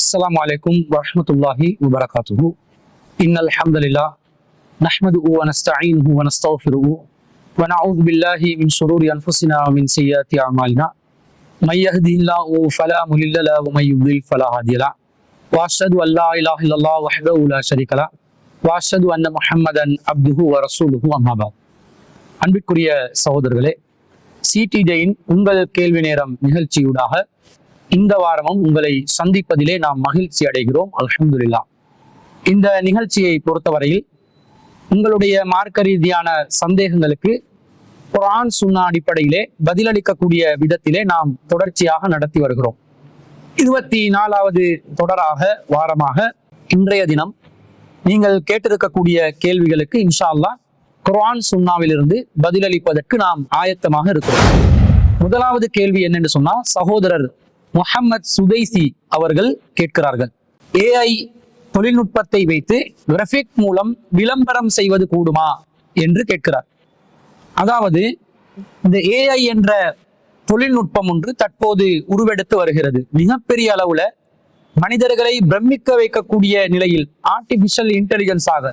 السلام عليكم ورحمة الله وبركاته. إن الحمد لله نحمده ونستعينه ونستغفره ونعوذ بالله من شرور أنفسنا ومن سيئات أعمالنا من يهده الله فلا مضل له ومن يضلل فلا هادي له وأشهد أن لا إله إلا الله وحده لا شريك له وأشهد أن محمدا عبده ورسوله أما بعد. அன்பிற்குரிய சகோதரர்களே, சிடிஜேயின் உங்கள் கேள்வி நேரம் நிகழ்ச்சியூடாக இந்த வாரமும் உங்களை சந்திப்பதிலே நாம் மகிழ்ச்சி அடைகிறோம். அல்ஹம்துலில்லாஹ். இந்த நிகழ்ச்சியை பொறுத்தவரையில் உங்களுடைய மார்க்க ரீதியான சந்தேகங்களுக்கு குர்ஆன் சுன்னா அடிப்படையிலே பதிலளிக்கக்கூடிய விதத்திலே நாம் தொடர்ச்சியாக நடத்தி வருகிறோம். 24வது தொடராக வாரமாக இன்றைய தினம் நீங்கள் கேட்டிருக்கக்கூடிய கேள்விகளுக்கு இன்ஷா அல்லாஹ் குர்ஆன் சுன்னாவிலிருந்து பதிலளிப்பதற்கு நாம் ஆயத்தமாக இருக்கிறோம். முதலாவது கேள்வி என்னென்று சொன்னா, சகோதரர் முஹம்மத் சுதைசி அவர்கள் கேட்கிறார்கள், ஏஐ தொழில்நுட்பத்தை வைத்து கிராஃபிக் மூலம் விளம்பரம் செய்வது கூடுமா என்று கேட்கிறார். அதாவது இந்த ஏஐ என்ற தொழில்நுட்பம் ஒன்று தற்போது உருவெடுத்து வருகிறது. மிகப்பெரிய அளவுல மனிதர்களை பிரமிக்க வைக்கக்கூடிய நிலையில் ஆர்டிபிஷியல் இன்டெலிஜென்ஸாக,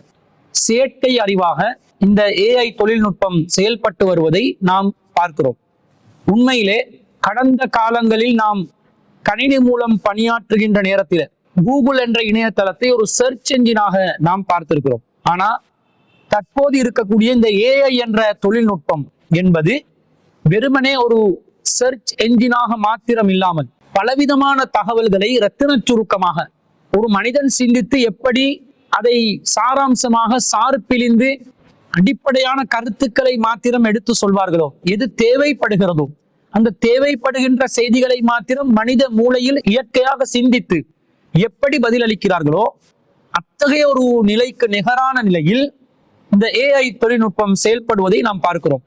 செயற்கை அறிவாக இந்த ஏஐ தொழில்நுட்பம் செயல்பட்டு வருவதை நாம் பார்க்கிறோம். உண்மையிலே கடந்த காலங்களில் நாம் கணினி மூலம் பணியாற்றுகின்ற நேரத்தில் கூகுள் என்ற இணையதளத்தை ஒரு சர்ச் என்ஜினாக நாம் பார்த்திருக்கிறோம். ஆனா தற்போது இருக்கக்கூடிய இந்த ஏஐ என்ற தொழில்நுட்பம் என்பது வெறுமனே ஒரு சர்ச் என்ஜினாக மாத்திரம் இல்லாமல் பலவிதமான தகவல்களை இரத்தின சுருக்கமாக ஒரு மனிதன் சிந்தித்து எப்படி அதை சாராம்சமாக சார்பிழிந்து அடிப்படையான கருத்துக்களை மாத்திரம் எடுத்து சொல்வார்களோ, எது தேவைப்படுகிறதோ அந்த தேவைப்படுகின்ற செய்திகளை மாத்திரம் மனித மூளையில் இயற்கையாக சிந்தித்து எப்படி பதிலளிக்கிறார்களோ அத்தகைய ஒரு நிலைக்கு நிகரான நிலையில் இந்த ஏஐ தொழில்நுட்பம் செயல்படுவதை நாம் பார்க்கிறோம்.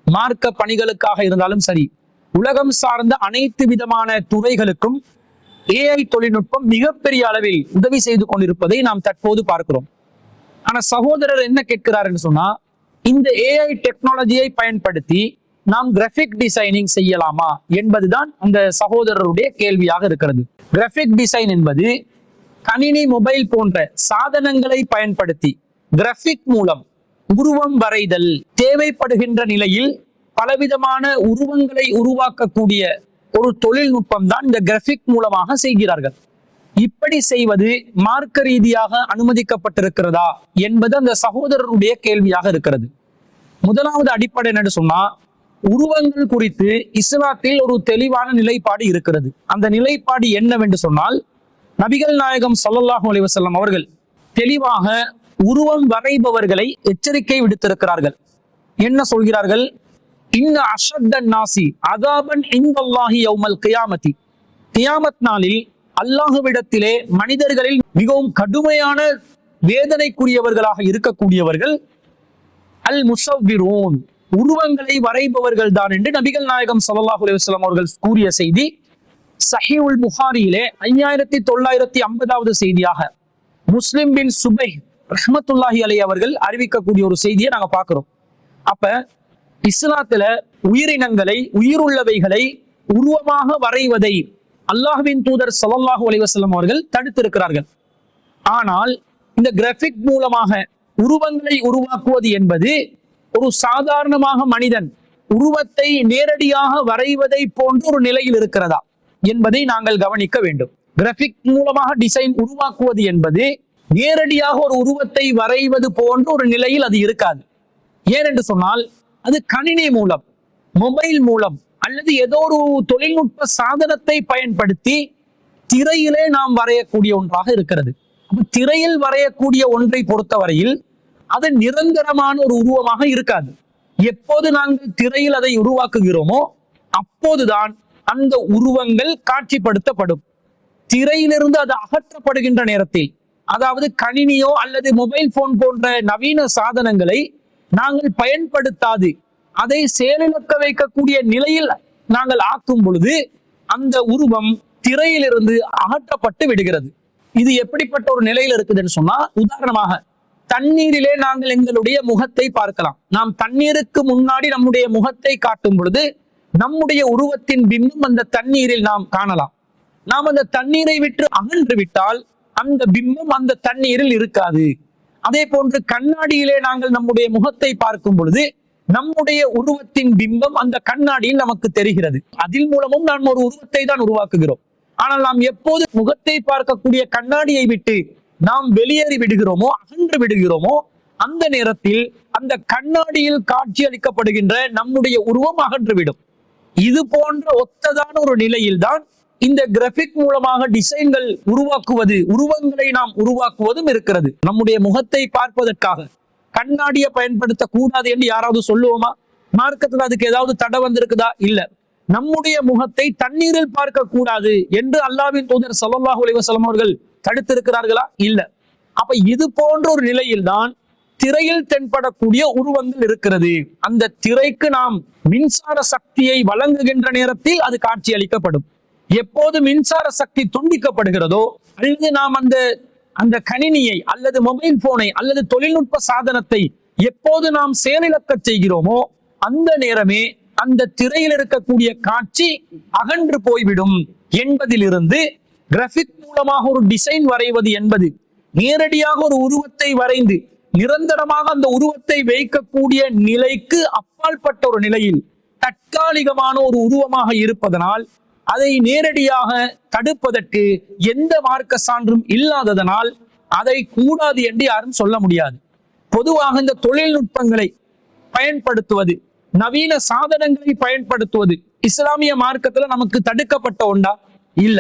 மார்க்க பணிகளுக்காக இருந்தாலும் சரி, உலகம் சார்ந்த அனைத்து விதமான துறைகளுக்கும் ஏஐ தொழில்நுட்பம் மிகப்பெரிய அளவில் உதவி செய்து கொண்டிருப்பதை நாம் தற்போது பார்க்கிறோம். ஆனா சகோதரர் என்ன கேட்கிறார் என்று சொன்னா, இந்த ஏஐ டெக்னாலஜியை பயன்படுத்தி நாம் கிராஃபிக் டிசைனிங் செய்யலாமா என்பதுதான் அந்த சகோதரருடைய கேள்வியாக இருக்கிறது. கிராஃபிக் டிசைன் என்பது கணினி, மொபைல் போன்ற சாதனங்களை பயன்படுத்தி கிராஃபிக் மூலம் உருவம் வரைதல், தேவைப்படுகின்ற நிலையில் பலவிதமான உருவங்களை உருவாக்கக்கூடிய ஒரு தொழில்நுட்பம் தான் இந்த கிராஃபிக் மூலமாக செய்கிறார்கள். இப்படி செய்வது மார்க்க ரீதியாக அனுமதிக்கப்பட்டிருக்கிறதா என்பது அந்த சகோதரருடைய கேள்வியாக இருக்கிறது. முதலாவது அடிப்படை என்னன்னு சொன்னா, உருவங்கள் குறித்து இஸ்லாத்தில் ஒரு தெளிவான நிலைப்பாடு இருக்கிறது. அந்த நிலைப்பாடு என்னவென்று சொன்னால், நபிகள் நாயகம் ஸல்லல்லாஹு அலைஹி வஸல்லம் அவர்கள் தெளிவாக உருவம் வரைபவர்களை எச்சரிக்கை விடுத்திருக்கிறார்கள். என்ன சொல்கிறார்கள்? இன்ன அஷத்தன் நாசி அதாபன் இன்தல்லாஹி யௌமல் கியாமத்தி, கியாமத் நாளில் அல்லாஹ்விடத்திலே மனிதர்களில் மிகவும் கடுமையான வேதனைக்குரியவர்களாக இருக்கக்கூடியவர்கள் அல் முஸவ்விரூன், உருவங்களை வரைபவர்கள் தான் என்று நபிகள் நாயகம் ஸல்லல்லாஹு அலைஹி வஸல்லம் அவர்கள் கூறிய செய்தி ஸஹீஹுல் புகாரியிலே 5950வது செய்தியாக முஸ்லிம் பின் சுபைஹ் ரஹ்மத்துல்லாஹி அலைஹி அவர்கள் அறிவிக்கக்கூடிய ஒரு செய்தியை நாங்க பார்க்கிறோம். அப்ப இஸ்லாத்துல உயிரினங்களை, உயிருள்ளவைகளை உருவமாக வரைவதை அல்லாஹ்வின் தூதர் ஸல்லல்லாஹு அலைஹி வஸல்லம் அவர்கள் தடுத்திருக்கிறார்கள். ஆனால் இந்த கிராஃபிக் மூலமாக உருவங்களை உருவாக்குவது என்பது ஒரு சாதாரணமாக மனிதன் உருவத்தை நேரடியாக வரைவதை போன்ற ஒரு நிலையில் இருக்கிறதா என்பதை நாங்கள் கவனிக்க வேண்டும். கிராஃபிக் மூலமாக டிசைன் உருவாக்குவது என்பது நேரடியாக ஒரு உருவத்தை வரைவது போன்ற ஒரு நிலையில் அது இருக்காது. ஏனென்று சொன்னால் அது கணினி மூலம், மொபைல் மூலம் அல்லது ஏதோ ஒரு தொழில்நுட்ப சாதனத்தை பயன்படுத்தி திரையிலே நாம் வரையக்கூடிய ஒன்றாக இருக்கிறது. திரையில் வரையக்கூடிய ஒன்றை பொறுத்தவரையில் அது நிரந்தரமான ஒரு உருவமாக இருக்காது. எப்போது நாங்கள் திரையில் அதை உருவாக்குகிறோமோ அப்போதுதான் அந்த உருவங்கள் காட்சிப்படுத்தப்படும். திரையிலிருந்து அது அகற்றப்படுகின்ற நேரத்தில், அதாவது கணினியோ அல்லது மொபைல் போன் போன்ற நவீன சாதனங்களை நாங்கள் பயன்படுத்தாது அதை செயலிழக்க வைக்கக்கூடிய நிலையில் நாங்கள் ஆக்கும் பொழுது அந்த உருவம் திரையிலிருந்து அகற்றப்பட்டு விடுகிறது. இது எப்படிப்பட்ட ஒரு நிலையில் இருக்குதுன்னு சொன்னா, உதாரணமாக தண்ணீரிலே நாங்கள் எங்களுடைய முகத்தை பார்க்கலாம். நாம் தண்ணீருக்கு முன்னாடி நம்முடைய முகத்தை காட்டும் பொழுது நம்முடைய உருவத்தின் பிம்பம் அந்த தண்ணீரில் நாம் காணலாம். நாம் அந்த தண்ணீரை விட்டு அகன்று விட்டால் அந்த பிம்பம் அந்த தண்ணீரில் இருக்காது. அதே போன்று கண்ணாடியிலே நாங்கள் நம்முடைய முகத்தை பார்க்கும் பொழுது நம்முடைய உருவத்தின் பிம்பம் அந்த கண்ணாடியில் நமக்கு தெரிகிறது. அதில் மூலமும் நாம் ஒரு உருவத்தை தான் உருவாக்குகிறோம். ஆனால் நாம் எப்போது முகத்தை பார்க்கக்கூடிய கண்ணாடியை விட்டு நாம் வெளியேறி விடுகிறோமோ, அகன்று விடுகிறோமோ, அந்த நேரத்தில் அந்த கண்ணாடியில் காட்சி அளிக்கப்படுகின்ற நம்முடைய உருவம் அகன்றுவிடும். இது போன்ற ஒத்ததான ஒரு நிலையில்தான் இந்த கிராபிக் மூலமாக டிசைன்கள் உருவாக்குவது, உருவங்களை நாம் உருவாக்குவதும் இருக்கிறது. நம்முடைய முகத்தை பார்ப்பதற்காக கண்ணாடியை பயன்படுத்த கூடாது என்று யாராவது சொல்லுவோமா? மார்க்கத்துல அதுக்கு ஏதாவது தடை வந்திருக்குதா? இல்ல. நம்முடைய முகத்தை தண்ணீரில் பார்க்க கூடாது என்று அல்லாஹ்வின் தூதர் ஸல்லல்லாஹு அலைஹி வஸல்லம் அவர்கள் தடுத்திருக்கிறார்களா? இல்ல. அப்ப இது போன்ற ஒரு நிலையில்தான் திரையில் தென்படக்கூடிய உருவங்கள் இருக்கிறது. அந்த திரைக்கு நாம் மின்சார சக்தியை வழங்குகின்ற நேரத்தில் அது காட்சி அளிக்கப்படும். எப்போது மின்சார சக்தி துண்டிக்கப்படுகிறதோ, அல்லது நாம் அந்த கணினியை அல்லது மொபைல் போனை அல்லது தொழில்நுட்ப சாதனத்தை எப்போது நாம் செயலிழக்க செய்கிறோமோ, அந்த நேரமே அந்த திரையில் இருக்கக்கூடிய காட்சி அகன்று போய்விடும் என்பதிலிருந்து கிராபிக் மூலமாக ஒரு டிசைன் வரைவது என்பது நேரடியாக ஒரு உருவத்தை வரைந்து நிரந்தரமாக அந்த உருவத்தை வைக்கக்கூடிய நிலைக்கு அப்பாற்பட்ட ஒரு நிலையில் தற்காலிகமான ஒரு உருவமாக இருப்பதனால் அதை நேரடியாக தடுப்பதற்கு எந்த மார்க்க சான்றும் இல்லாததனால் அதை கூடாது என்று யாரும் சொல்ல முடியாது. பொதுவாக இந்த தொழில்நுட்பங்களை பயன்படுத்துவது, நவீன சாதனங்களை பயன்படுத்துவது இஸ்லாமிய மார்க்கத்துல நமக்கு தடுக்கப்பட்ட ஒன்றா? இல்ல.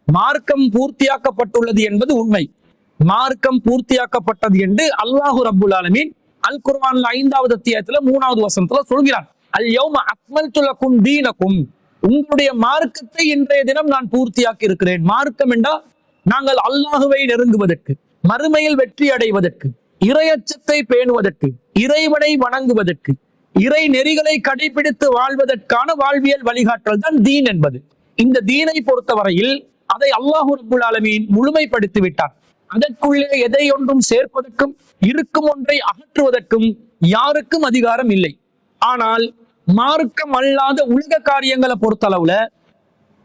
மார்க்கம் பூர்த்தியாக்கப்பட்டுள்ளது என்பது உண்மை. மார்க்கம் பூர்த்தியாக்கப்பட்டது என்று அல்லாஹு ரப்புல் ஆலமீன் அல் குர்ஆன்ல 5வது அத்தியாயத்துல 3வது வசனத்துல சொல்கிறான். அல் யௌம அக்மல்து லக்கும் தீனக்கும், உங்களுடைய மார்க்கத்தை இன்றைய தினம் நான் பூர்த்தியாக்கி இருக்கிறேன். மார்க்கம் என்றால் நாங்கள் அல்லாஹுவை நெருங்குவதற்கு, மறுமையில் வெற்றி அடைவதற்கு, இறையச்சத்தை பேணுவதற்கு, இறைவனை வணங்குவதற்கு, இறை நெறிகளை கடைபிடித்து வாழ்வதற்கான வாழ்வியல் வழிகாட்டல் தான் தீன் என்பது. இந்த தீனை பொறுத்தவரையில் அதை அல்லாஹு ரப்புல் ஆலமீன் முழுமைப்படுத்தி விட்டார். அதற்குள்ளே எதை ஒன்றும் சேர்ப்பதற்கும் இருக்கும் ஒன்றை அகற்றுவதற்கும் யாருக்கும் அதிகாரம் இல்லை. ஆனால் மார்க்கம் அல்லாத உலக காரியங்களை பொறுத்தளவுல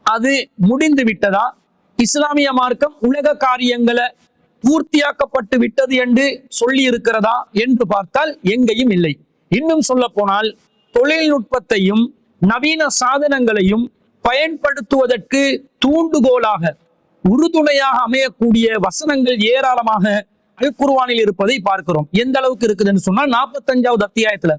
அது முடிந்து விட்டதா? இஸ்லாமிய மார்க்கம் உலக காரியங்களை பூர்த்தியாக்கப்பட்டு விட்டது என்று சொல்லி இருக்கிறதா என்று பார்த்தால் எங்கேயும் இல்லை. இன்னும் சொல்ல போனால் தொழில்நுட்பத்தையும் நவீன சாதனங்களையும் பயன்படுத்துவதற்கு தூண்டுகோலாக, உறுதுணையாக அமையக்கூடிய வசனங்கள் ஏராளமாக அல் குர்ஆனில் இருப்பதை பார்க்கிறோம். எந்த அளவுக்கு இருக்குதுன்னு சொன்னால் 45வது அத்தியாயத்துல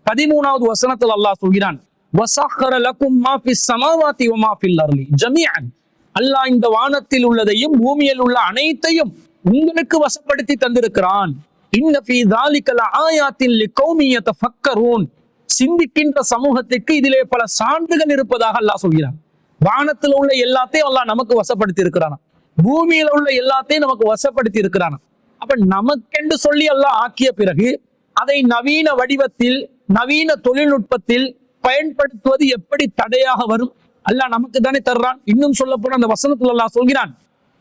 13வது வசனத்தில் அல்லாஹ் சொல்கிறான், வஸஹர லக்கும் மா ஃபிஸ் ஸமாவாதி வ மா ஃபில் அர்லி ஜமீஅன். அல்லாஹ் இந்த வானத்தில் உள்ளதையும் பூமியில் உள்ள அனைத்தையும் உங்களுக்கு வசப்படுத்தி தந்திருக்கிறான். இன்ன ஃபீ ஸாலிக லஆயாத்தின் லிகௌமி யதஃபக்கரூன். சிந்திக்கின்ற சமூகத்திற்கு இதிலே பல சான்றுகள் இருப்பதாக அல்லாஹ் சொல்கிறான். வானத்தில் உள்ள எல்லாத்தையும் அல்லாஹ் நமக்கு வசப்படுத்தி இருக்கிறான், பூமியில உள்ள எல்லாத்தையும் நமக்கு வசப்படுத்தி இருக்கிறான். அப்ப நமக்கென்று சொல்லி அல்லாஹ் ஆக்கிய பிறகு அதை நவீன வடிவத்தில், நவீன தொழில்நுட்பத்தில் பயன்படுத்துவது எப்படி தடையாக வரும்? அல்லாஹ் நமக்கு தானே தர்றான். இன்னும் சொல்ல போன அந்த வசனத்துல அல்லாஹ் சொல்கிறான்,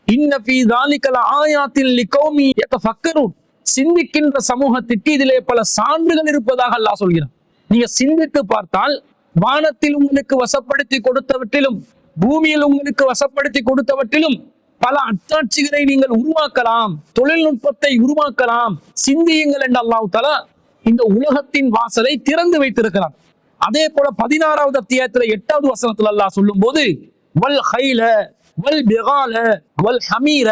இன்ன ஃபீ ஸாலிக லஆயாத்தின் லிகௌமி யதஃபக்கரூன். சிந்திக்கின்ற சமூகத்திற்கு இதிலே பல சான்றுகள் இருப்பதாக அல்லாஹ் சொல்கிறான். நீங்க சிந்தித்து பார்த்தால் வானத்தில் உங்களுக்கு வசப்படுத்தி கொடுத்தவற்றிலும் பூமியில் உங்களுக்கு வசப்படுத்தி கொடுத்தவற்றிலும் பல அத்தாட்சிகளை நீங்கள் உருவாக்கலாம், தொழில்நுட்பத்தை உருவாக்கலாம். சிந்தியுங்கள் என்று அல்லாஹ் தஆலா இந்த உலகத்தின் வாசலை திறந்து வைத்திருக்கிறான். அதே போல 16வது அத்தியாயத்துல 8வது வசனத்துல அல்லாஹ் சொல்லும் போது, வல் ஹைல வல் பிகால வல் ஹமீர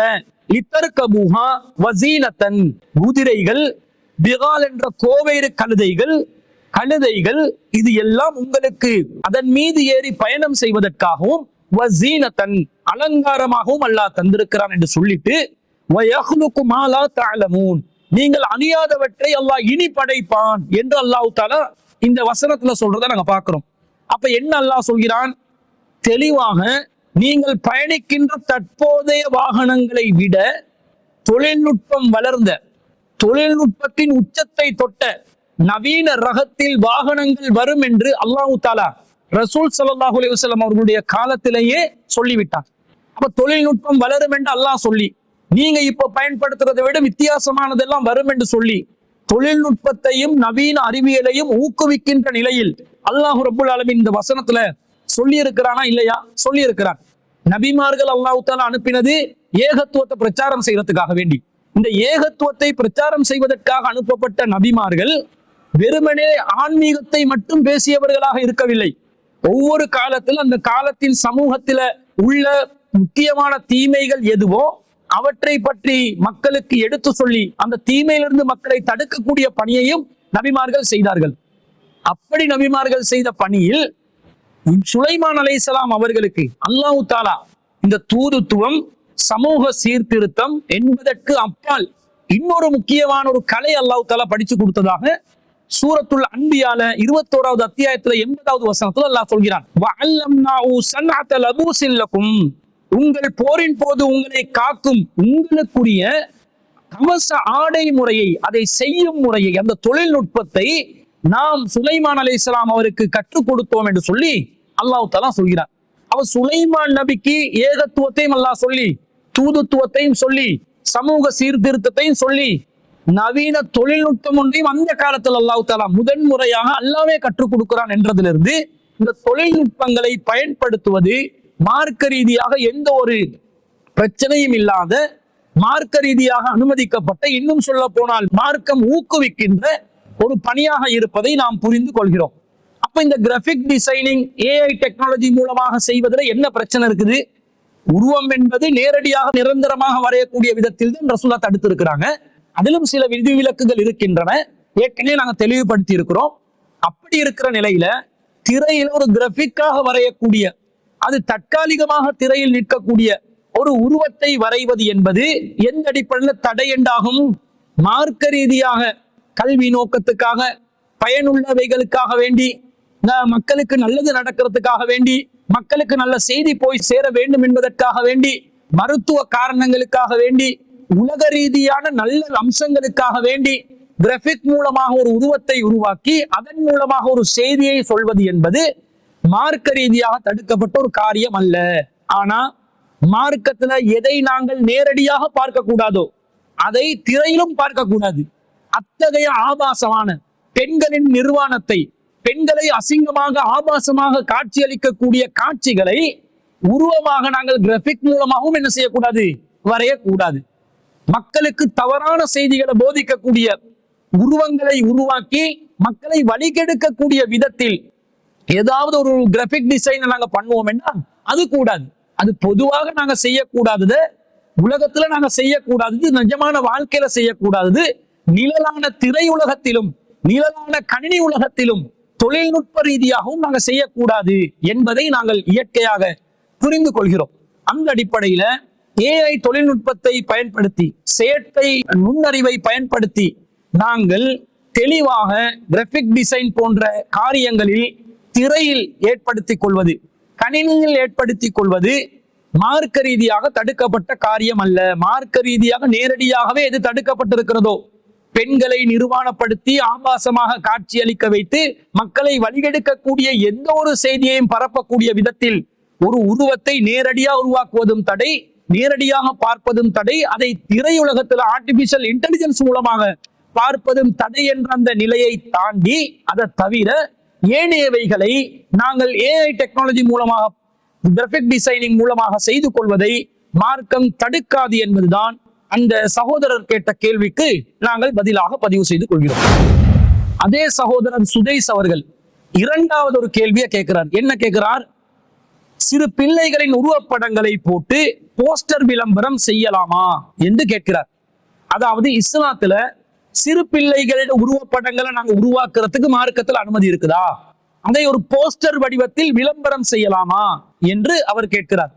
லிதர்கபூஹா வஸீனத்தன். குதிரைகள், பிகால் என்ற கோவேறு கழுதைகள் இது எல்லாம் உங்களுக்கு அதன் மீது ஏறி பயணம் செய்வதற்காகவும் வஸீனத்தன் அலங்காரமாகவும் அல்லாஹ் தந்திருக்கிறான் என்று சொல்லிட்டு, வயஹ்லுகு மா லா தஅலமூன், நீங்கள் அறியாதவற்றை அல்லாஹ் இனி படைப்பான் என்று அல்லாஹ் தஆலா இந்த வசனத்துல சொல்றதை நாங்க பார்க்கிறோம். அப்ப என்ன அல்லாஹ் சொல்கிறான்? தெளிவாக நீங்கள் பயணிக்கின்ற தற்போதைய வாகனங்களை விட தொழில்நுட்பம் வளர்ந்த, தொழில்நுட்பத்தின் உச்சத்தை தொட்ட நவீன ரகத்தில் வாகனங்கள் வரும் என்று அல்லாஹ் தஆலா ரசூல் ஸல்லல்லாஹு அலைஹி வஸல்லம் அவர்களுடைய காலத்திலேயே சொல்லிவிட்டார். அப்ப தொழில்நுட்பம் வளரும் என்று அல்லாஹ் சொல்லி, நீங்க இப்ப பயன்படுத்துறதை விட வித்தியாசமானதெல்லாம் வரும் என்று சொல்லி தொழில்நுட்பத்தையும் நவீன அறிவியலையும் ஊக்குவிக்கின்ற நிலையில் அல்லாஹ் ரப்புல் ஆலமீன் இந்த வசனத்துல சொல்லி இருக்கிறானா? இல்லையா? சொல்லி இருக்கிறான். நபிமார்கள் அல்லாஹ் தஆலா அனுப்பினது ஏகத்துவத்தை பிரச்சாரம் செய்யறதுக்காக வேண்டி. இந்த ஏகத்துவத்தை பிரச்சாரம் செய்வதற்காக அனுப்பப்பட்ட நபிமார்கள் வெறுமனே ஆன்மீகத்தை மட்டும் பேசியவர்களாக இருக்கவில்லை. ஒவ்வொரு காலத்தில் அந்த காலத்தின் சமூகத்தில உள்ள முக்கியமான தீமைகள் எதுவோ அவற்றை பற்றி மக்களுக்கு எடுத்து சொல்லி அந்த தீமையிலிருந்து மக்களை தடுக்கக்கூடிய பணியையும் நபிமார்கள் செய்தார்கள். அப்படி நபிமார்கள் செய்த பணியில் சுலைமான் அலைஹிஸ்ஸலாம் அவர்களுக்கு அல்லாஹ் தஆலா இந்த தூதுத்துவம், சமூக சீர்திருத்தம் என்பதற்கு அப்பால் இன்னொரு முக்கியமான ஒரு கலை அல்லாஹ் தஆலா படிச்சு கொடுத்ததாக சூரத்துல் அன்பியால 21வது அத்தியாயத்துல 80வது வசனத்துல அல்லாஹ் சொல்கிறான், வஅல்லம்னாஹு ஸன்அத லபூஸின் லகும். உங்கள் போரின் போது உங்களை காக்கும் உங்களுக்குரிய கவச ஆடை முறையை, அதை செய்யும் முறையை, அந்த தொழில்நுட்பத்தை நாம் சுலைமான் அலைஹிஸ்ஸலாம் அவருக்கு கற்றுக் கொடுத்தோம் என்று சொல்லி அல்லாஹ் தஆலா சொல்கிறார். அவர் சுலைமான் நபிக்கு ஏகத்துவத்தையும் அல்லாஹ் சொல்லி, தூதுத்துவத்தையும் சொல்லி, சமூக சீர்திருத்தத்தையும் சொல்லி, நவீன தொழில்நுட்பம் ஒன்றையும் அந்த காலத்தில் அல்லாஹ் தஆலா முதன்முறையாக அல்லாஹ்வே கற்றுக் கொடுக்கிறான் என்றதிலிருந்து இந்த தொழில்நுட்பங்களை பயன்படுத்துவது மார்க்க ரீதியாக எந்த ஒரு பிரச்சனையும் இல்லாத, மார்க்க ரீதியாக அனுமதிக்கப்பட்ட, இன்னும் சொல்ல போனால் மார்க்கம் ஊக்குவிக்கின்ற ஒரு பணியாக இருப்பதை நாம் புரிந்து கொள்கிறோம். அப்ப இந்த கிராபிக் டிசைனிங் ஏஐ டெக்னாலஜி மூலமாக செய்வதில் என்ன பிரச்சனை இருக்குது? உருவம் என்பது நேரடியாக நிரந்தரமாக வரையக்கூடிய விதத்தில் தான் ரசூலா தடுத்து இருக்கிறாங்க. அதிலும் சில விதிவிலக்குகள் இருக்கின்றன, ஏற்கனவே நாங்க தெளிவுபடுத்தி இருக்கிறோம். அப்படி இருக்கிற நிலையில திரையில் ஒரு கிராபிக்காக வரையக்கூடிய, அது தற்காலிகமாக திரையில் நிற்கக்கூடிய ஒரு உருவத்தை வரைவது என்பது எந்த அடிப்படையில் தடை என்றாகும்? மார்க்க ரீதியாக கல்வி நோக்கத்துக்காக, பயனுள்ளவைகளுக்காக வேண்டி, மக்களுக்கு நல்லது நடக்கிறதுக்காக வேண்டி, மக்களுக்கு நல்ல செய்தி போய் சேர வேண்டும் என்பதற்காக வேண்டி, மருத்துவ காரணங்களுக்காக வேண்டி, உலக ரீதியான நல்ல அம்சங்களுக்காக வேண்டி கிராபிக் மூலமாக ஒரு உருவத்தை உருவாக்கி அதன் மூலமாக ஒரு செய்தியை சொல்வது என்பது மார்க்க ரீதியாக தடுக்கப்பட்ட ஒரு காரியம் அல்ல. ஆனா மார்க்கத்துல எதை நாங்கள் நேரடியாக பார்க்க கூடாதோ அதை திரையிலும் பார்க்க கூடாது. அத்தகைய ஆபாசமான பெண்களின் நிர்வாணத்தை, பெண்களை அசிங்கமாக ஆபாசமாக காட்சியளிக்கக்கூடிய காட்சிகளை உருவமாக நாங்கள் கிராபிக் மூலமாகவும் என்ன செய்யக்கூடாது? வரையக்கூடாது. மக்களுக்கு தவறான செய்திகளை போதிக்கக்கூடிய உருவங்களை உருவாக்கி மக்களை வழிகெடுக்கக்கூடிய விதத்தில் ஏதாவது ஒரு கிராபிக் டிசைனை நாங்க பண்ணுவோம் என்றால் அது கூடாது. அது பொதுவாக நாங்க செய்யக்கூடாதது, உலகத்துல நாங்க செய்யக்கூடாதது, நிஜமான வாழ்க்கையில செய்யக்கூடாதது, நிழலான திரையுலகத்திலும் நிழலான கணினி உலகத்திலும் தொழில்நுட்ப ரீதியாகவும் நாங்க செய்யக்கூடாது என்பதை நாங்கள் இயற்கையாக புரிந்து கொள்கிறோம். அந்த அடிப்படையில ஏஐ தொழில்நுட்பத்தை பயன்படுத்தி, செயற்கை நுண்ணறிவை பயன்படுத்தி நாங்கள் தெளிவாக கிராபிக் டிசைன் போன்ற காரியங்களில் திரையில் ஏற்படுத்திக் கொள்வது, கணினியில் ஏற்படுத்திக் கொள்வது மார்க்க ரீதியாக தடுக்கப்பட்ட காரியம் அல்ல. மார்க்க ரீதியாக நேரடியாகவே எது தடுக்கப்பட்டிருக்கிறதோ, பெண்களை நிர்வாணப்படுத்தி ஆபாசமாக காட்சியளிக்க வைத்து மக்களை வழிகெடுக்கக்கூடிய எந்த ஒரு செய்தியையும் பரப்பக்கூடிய விதத்தில் ஒரு உருவத்தை நேரடியாக உருவாக்குவதும் தடை, நேரடியாக பார்ப்பதும் தடை, அதை திரையுலகத்தில் ஆர்டிபிஷியல் இன்டெலிஜென்ஸ் மூலமாக பார்ப்பதும் தடை என்ற அந்த நிலையை தாண்டி, அதை தவிர ஏனையவைகளை நாங்கள் ஏஐ டெக்னாலஜி மூலமாக, கிராபிக் டிசைனிங் மூலமாக செய்து கொள்வதை மார்க்கம் தடுக்காது என்பதுதான் அந்த சகோதரர் கேட்ட கேள்விக்கு நாங்கள் பதிலாக பதிவு செய்து கொள்கிறோம். அதே சகோதரர் சுதேஷ் அவர்கள் இரண்டாவது ஒரு கேள்வியை கேட்கிறார். என்ன கேட்கிறார்? சிறு பிள்ளைகளின் உருவப்படங்களை போட்டு போஸ்டர் விளம்பரம் செய்யலாமா என்று கேட்கிறார். அதாவது இஸ்லாத்துல சிறு பிள்ளைகளின் உருவப்படங்களை நாங்க உருவாக்குறதுக்கு மார்க்கத்தில் அனுமதி இருக்குதா? அதை ஒரு போஸ்டர் வடிவத்தில் விளம்பரம் செய்யலாமா என்று அவர் கேட்கிறார்.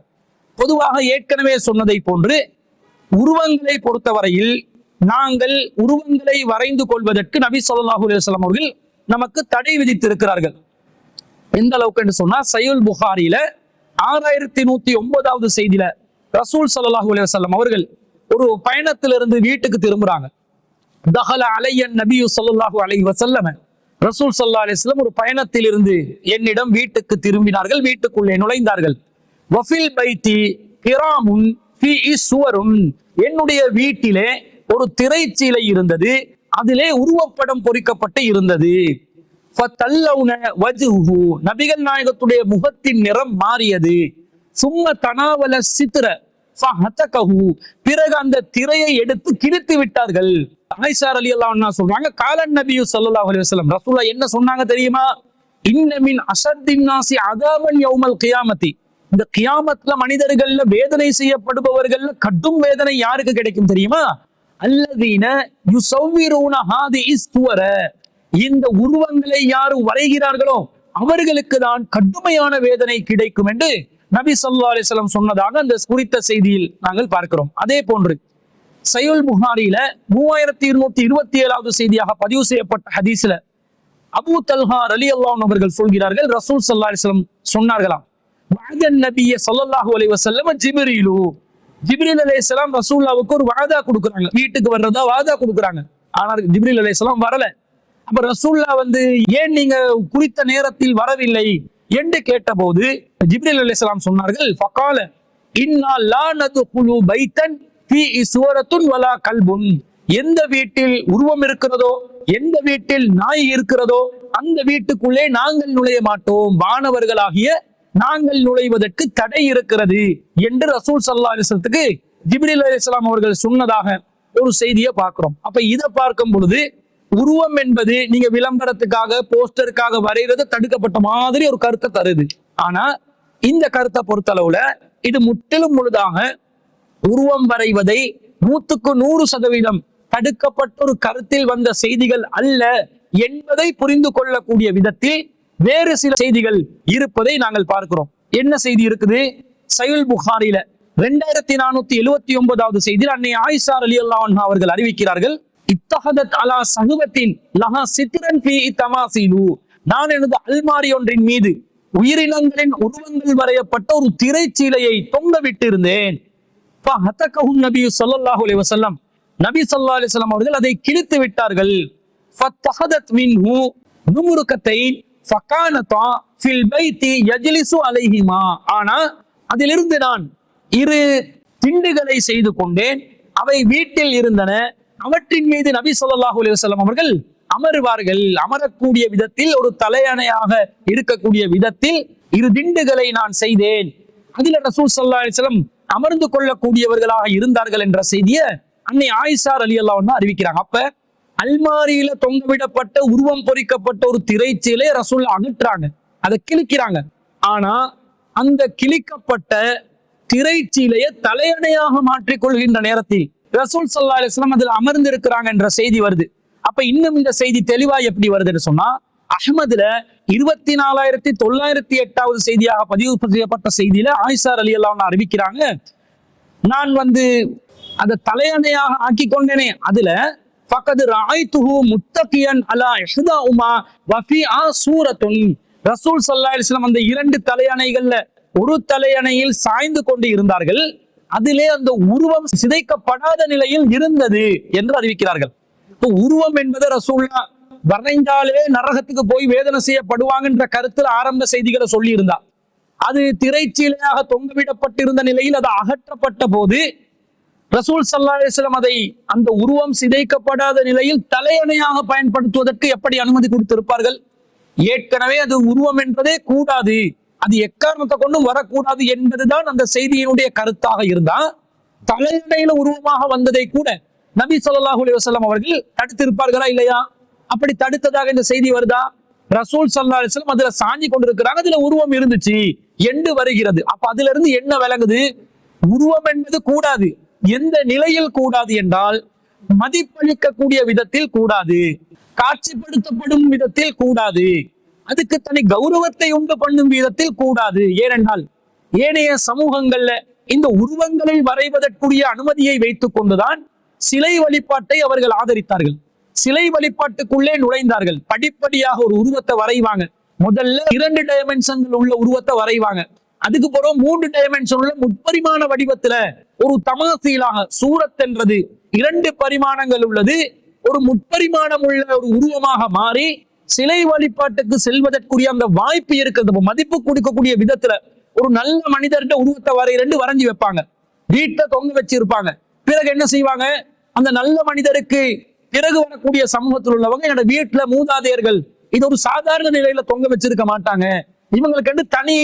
பொதுவாக ஏற்கனவே சொன்னதை போன்று உருவங்களை பொறுத்தவரையில் நாங்கள் உருவங்களை வரைந்து கொள்வதற்கு நபி ஸல்லல்லாஹு அலைஹி வஸல்லம் அவர்கள் நமக்கு தடை விதித்திருக்கிறார்கள். எந்த அளவுக்கு என்று சொன்னா, சஹீஹுல் புகாரியில 6109வது செய்தியில ரசூல் ஸல்லல்லாஹு அலைஹி வஸல்லம் அவர்கள் ஒரு பயணத்திலிருந்து வீட்டுக்கு திரும்புறாங்க. தஹல அலையன் நபியு ஸல்லல்லாஹு அலைஹி வஸல்லம், ரசூல் ஸல்லல்லாஹு அலைஹி வஸல்லம் ஒரு பயணத்தில் இருந்து என்னிடம் வீட்டுக்கு திரும்பினார்கள், வீட்டுக்குள்ளே நுழைந்தார்கள். வஃபில் பைத்தி கிராமுன் ஃபீஇ சுவருன், என்னுடைய வீட்டிலே ஒரு திரைச்சீலை இருந்தது, அதிலே உருவப்படம் பொறிக்கப்பட்டு இருந்தது. ஃபதல்லௌன வஜ்ஹு, நபிகள் நாயகத்துடைய முகத்தின் நிறம் மாறியது. சும்ம தனாவல சித்திர பிறகு அந்த திரையை எடுத்து கிழித்து விட்டார்கள். ஆயிஷா ரலியல்லாஹு அன்ஹா சொல்றாங்க, காலன் நபியு ஸல்லல்லாஹு அலைஹி வஸல்லம், ரசூலுல்லாஹ் என்ன சொன்னாங்க தெரியுமா? இன்ன மின் அஷத்தின் நாசி அதாபன் யௌமல் கியாமத்தி, இந்த கியாமத்ல மனிதர்கள்ல வேதனை செய்யப்படுபவர்கள் கடும் வேதனை யாருக்கு கிடைக்கும் தெரியுமா? அல்லதீன யுஸவ்விரூன ஹாதிஹி ஸுவர, இந்த உருவங்களை யாரு வரைகிறார்களோ அவர்களுக்கு தான் கடுமையான வேதனை கிடைக்கும் என்று நபி ஸல்லல்லாஹு அலைஹி வஸல்லம் சொன்னதாக அந்த குறித்த செய்தியில் நாங்கள் பார்க்கிறோம். அதே போன்று சஹீஹுல் புகாரியில 3227வது செய்தியாக பதிவு செய்யப்பட்ட ஹதீஸ்ல அபூ தல்ஹா ரலியல்லாஹு அன்ஹு அவர்கள் சொல்கிறார்கள், ரசூல் ஸல்லல்லாஹு அலைஹி வஸல்லம் சொன்னார்களாம், வஅதன் நபிய ஸல்லல்லாஹு அலைஹி வஸல்லம் ஜிப்ரீல் அலைஹிஸ்ஸலாம் ரசூலுல்லாஹ்வுக்கு ஒரு வாதா கொடுக்குறாங்க, வீட்டுக்கு வர்றதா வாதா கொடுக்குறாங்க. ஆனால் ஜிப்ரீல் அலைஹிஸ்ஸலாம் வரல. அப்ப ரசூலுல்லாஹ் ஏன் நீங்க குறித்த நேரத்தில் வரவில்லை என்று கேட்டபோது ஜிப்ரீல் அலைஹிஸ்ஸலாம் சொன்னார்கள், ஃபகால இன்னா லா நதுகுலு பைத்தன் ஃபீஹி சூரத்துன் வலா கல்புன், எந்த வீட்டில் உருவம் இருக்கிறதோ, எந்த வீட்டில் நாய் இருக்கிறதோ அந்த வீட்டுக்குள்ளே நாங்கள் நுழைய மாட்டோம், வானவர்களாகிய நாங்கள் நுழைவதற்கு தடை இருக்கிறது என்று ரசூல் ஸல்லல்லாஹு அலைஹி வஸல்லத்துக்கு ஜிப்ரீல் அலைஹிஸ்ஸலாம் அவர்கள் சொன்னதாக ஒரு செய்தியை பார்க்கிறோம். அப்ப இதை பார்க்கும் பொழுது உருவம் என்பது நீங்க விளம்பரத்துக்காக போஸ்டருக்காக வரைகிறது தடுக்கப்பட்ட மாதிரி ஒரு கருத்தை தருது. ஆனா இந்த கருத்தை பொறுத்தளவுல இது முற்றிலும் முழுதாக உருவம் வரைவதை 100% தடுக்கப்பட்ட ஒரு கருத்தில் வந்த செய்திகள் அல்ல என்பதை புரிந்து கொள்ளக்கூடிய விதத்தில் வேறு சில செய்திகள் இருப்பதை நாங்கள் பார்க்கிறோம். என்ன செய்தி இருக்குது? சஹீஹுல் புகாரில 2479வது செய்தியில் அன்னை ஆயிஷா ரலியல்லாஹு அன்ஹா அவர்கள் அறிவிக்கிறார்கள், இத்தஹதத் அலா சஹுவத்தின் லஹா சித்ரன் ஃபீ தமாசிலு, நான் எனது அல்மாரி ஒன்றின் மீது உயிரினங்களின் உருவங்கள் வரையப்பட்ட ஒரு திரைச்சீலையை தொங்க விட்டிருந்தேன். நபி ஸல்லல்லாஹு அலைஹி வஸல்லம், நபி ஸல்லல்லாஹு அலைஹி வஸல்லம் அவர்கள் அதை கிழித்து விட்டார்கள். ஃபத்தஹதத் மின்ஹு நுமுருகத்தைன் ஃபகானதா ஃபில் பைத்தி யஜ்லிசு அலைஹிமா, ஆனா அதிலிருந்து நான் 2 திண்டுகளை செய்து கொண்டேன், அவை வீட்டில் இருந்தன, அவற்றின் மீது நபி ஸல்லல்லாஹு அலைஹி வஸல்லம் அவர்கள் அமருவார்கள், அமரக்கூடிய விதத்தில் ஒரு தலையணையாக இருக்கக்கூடிய விதத்தில் 2 திண்டுகளை நான் செய்தேன், அதில் ரசூல் ஸல்லல்லாஹு அலைஹி வஸல்லம் அமர்ந்து கொள்ளக்கூடியவர்களாக இருந்தார்கள் என்ற செய்தியை அன்னை ஆயிஷா ரலியல்லாஹு அன்ஹா அறிவிக்கிறாங்க. அப்ப அல்மாரியில தொங்கவிடப்பட்ட உருவம் பொறிக்கப்பட்ட ஒரு திரைச்சீலை ரசூல் அகற்றாங்க, அதை கிழிக்கிறாங்க. ஆனா அந்த கிழிக்கப்பட்ட திரைச்சீலையை தலையணையாக மாற்றிக் கொள்கின்ற நேரத்தில் ரசூல் ஸல்லல்லாஹு அலைஹி வஸல்லம் அதில் அமர்ந்து இருக்கிறாங்க என்ற செய்தி வருது. அப்ப இன்னும் இந்த செய்தி தெளிவா எப்படி வருதுன்னு சொன்னா, அஹ்மதுல 24908வது செய்தியாக பதிவு செய்யப்பட்ட செய்தியில ஆயிஷா ரலியல்லாஹு அன்ஹா அறிவிக்கிறாங்க, நான் அதை தலையணையாக ஆக்கி கொண்டேனே, அதுல ஃபகத் ரஅய்துஹு முத்தகியன் அலா இஹ்தாஉமா வஃபிஆ சூரத்துன், ரசூல் ஸல்லல்லாஹு அலைஹி வஸல்லம் அந்த 2 தலையணைகள்ல ஒரு தலையணையில் சாய்ந்து கொண்டு இருந்தார்கள், அதிலே அந்த உருவம் சிதைக்கப்படாத நிலையில் இருந்தது என்று அறிவிக்கிறார்கள். இப்போ உருவம் என்பது ரசூலுல்லாஹ் வரைந்தாலே நரகத்துக்கு போய் வேதனை செய்யப்படுவாங்கன்ற கருத்தில் ஆரம்ப செய்திகளை சொல்லி இருந்தா, அது திரைச்சீலையாக தொங்கவிடப்பட்டிருந்த நிலையில் அது அகற்றப்பட்ட போது ரசூல் ஸல்லல்லாஹு அலைஹி வஸல்லம் அதை அந்த உருவம் சிதைக்கப்படாத நிலையில் தலையணையாக பயன்படுத்துவதற்கு எப்படி அனுமதி கொடுத்திருப்பார்கள்? ஏற்கனவே அது உருவம் என்பதே கூடாது, அது எக்காரணத்தை கொண்டும் வரக்கூடாது என்பதுதான் அந்த செய்தியினுடைய கருத்தாக இருந்தா, தலையணையில உருவமாக வந்ததை கூட நபி ஸல்லல்லாஹு அலைஹி வஸல்லம் அவர்கள் தடுத்திருப்பார்களா இல்லையா? அப்படி தடுத்ததாக இந்த செய்தி வருதா? ரசூல் ஸல்லல்லாஹு அலைஹி வஸல்லம் அதுல சாஞ்சி கொண்டிருக்கிறாங்க, அதுல உருவம் இருந்துச்சு என்று வருகிறது. அப்ப அதுல இருந்து என்ன விளங்குது? உருவம் என்பது கூடாது. எந்த நிலையில் கூடாது என்றால், மதிப்பளிக்கக்கூடிய விதத்தில் கூடாது, காட்சிப்படுத்தப்படும் விதத்தில் கூடாது, அதுக்கு தனி கௌரவத்தை உண்டு பண்ணும் விதத்தில் கூடாது. ஏனென்றால் ஏனைய சமூகங்கள்ல இந்த உருவங்களை வரைவதற்குரிய அனுமதியை வைத்துக் கொண்டுதான் சிலை வழிபாட்டை அவர்கள் ஆதரித்தார்கள். சிலை வழிபாட்டுக்குள்ளே நுழைந்தார்கள். படிப்படியாக ஒரு உருவத்தை வரைவாங்க. முதல்ல 2 டைமென்ஷன்கள் உள்ள உருவத்தை வரைவாங்க. அதுக்கு பிறகு 3 டைமென்ஷன் உள்ள முப்பரிமாண வடிவத்துல ஒரு தமாசீலாக, சூரத் என்றது 2 பரிமாணங்கள் உள்ளது, ஒரு முப்பரிமாணம் உள்ள ஒரு உருவமாக மாறி சிலை வழிபாட்டுக்கு செல்வதற்குரிய அந்த வாய்ப்பு இருக்கிறது. மதிப்பு கொடுக்கக்கூடிய விதத்துல ஒரு நல்ல மனிதர்கிட்ட உருவத்தை வரைஞ்சு வைப்பாங்க, வீட்டை தொங்க வச்சிருப்பாங்க. பிறகு என்ன செய்வாங்க? அந்த நல்ல மனிதருக்கு பிறகு வரக்கூடிய சமூகத்தில் உள்ளவங்க, என்னோட வீட்டுல மூதாதையர்கள் இது ஒரு சாதாரண நிலையில தொங்க வச்சிருக்க மாட்டாங்க, இவங்களுக்கு தனி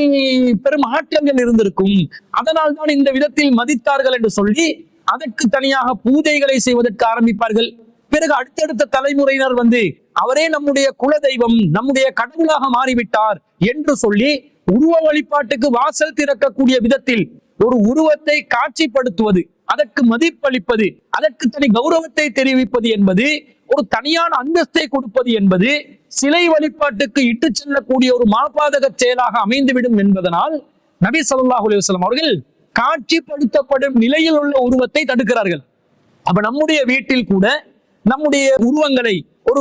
பெரும் ஆற்றங்கள் இருந்திருக்கும், அதனால் தான் இந்த விதத்தில் மதித்தார்கள் என்று சொல்லி அதற்கு தனியாக பூஜைகளை செய்வதற்கு ஆரம்பிப்பார்கள். பிறகு அடுத்தடுத்த தலைமுறையினர் அவரே நம்முடைய குல தெய்வம், நம்முடைய கடவுளாக மாறிவிட்டார் என்று சொல்லி உருவ வழிபாட்டுக்கு வாசல் திறக்கக்கூடிய விதத்தில் ஒரு உருவத்தை காட்சிப்படுத்துவது, அதற்கு மதிப்பளிப்பது, அதற்கு தனி கௌரவத்தை தெரிவிப்பது என்பது, ஒரு தனியான அந்தஸ்தை கொடுப்பது என்பது சிலை வழிபாட்டுக்கு இட்டு செல்லக்கூடிய ஒரு மாபாதக செயலாக அமைந்துவிடும் என்பதனால் நபி ஸல்லல்லாஹு அலைஹி வஸல்லம் அவர்கள் காட்சிப்படுத்தப்படும் நிலையில் உள்ள உருவத்தை தடுக்கிறார்கள். அப்ப நம்முடைய வீட்டில் கூட நம்முடைய உருவங்களை ஒரு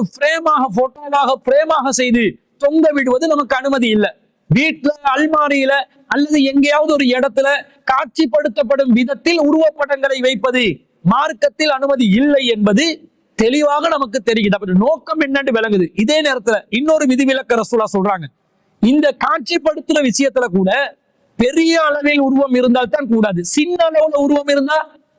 பிரேமாக செய்து தொங்க விடுவது நமக்கு அனுமதி இல்லை. வீட்டுல அல்மாரியில அல்லது எங்கேயாவது ஒரு இடத்துல காட்சிப்படுத்தப்படும் விதத்தில் உருவப்படங்களை வைப்பது மார்க்கத்தில் அனுமதி இல்லை என்பது தெளிவாக நமக்கு தெரியுது. அப்படி நோக்கம் என்னன்னு விளங்குது. இதே நேரத்துல இன்னொரு விதிவிலக்க ரசூலா சொல்றாங்க, இந்த காட்சிப்படுத்துற விஷயத்துல கூட பெரிய அளவில் உருவம் இருந்தால் தான் கூடாது. சின்ன அளவுல உருவம் இருந்தா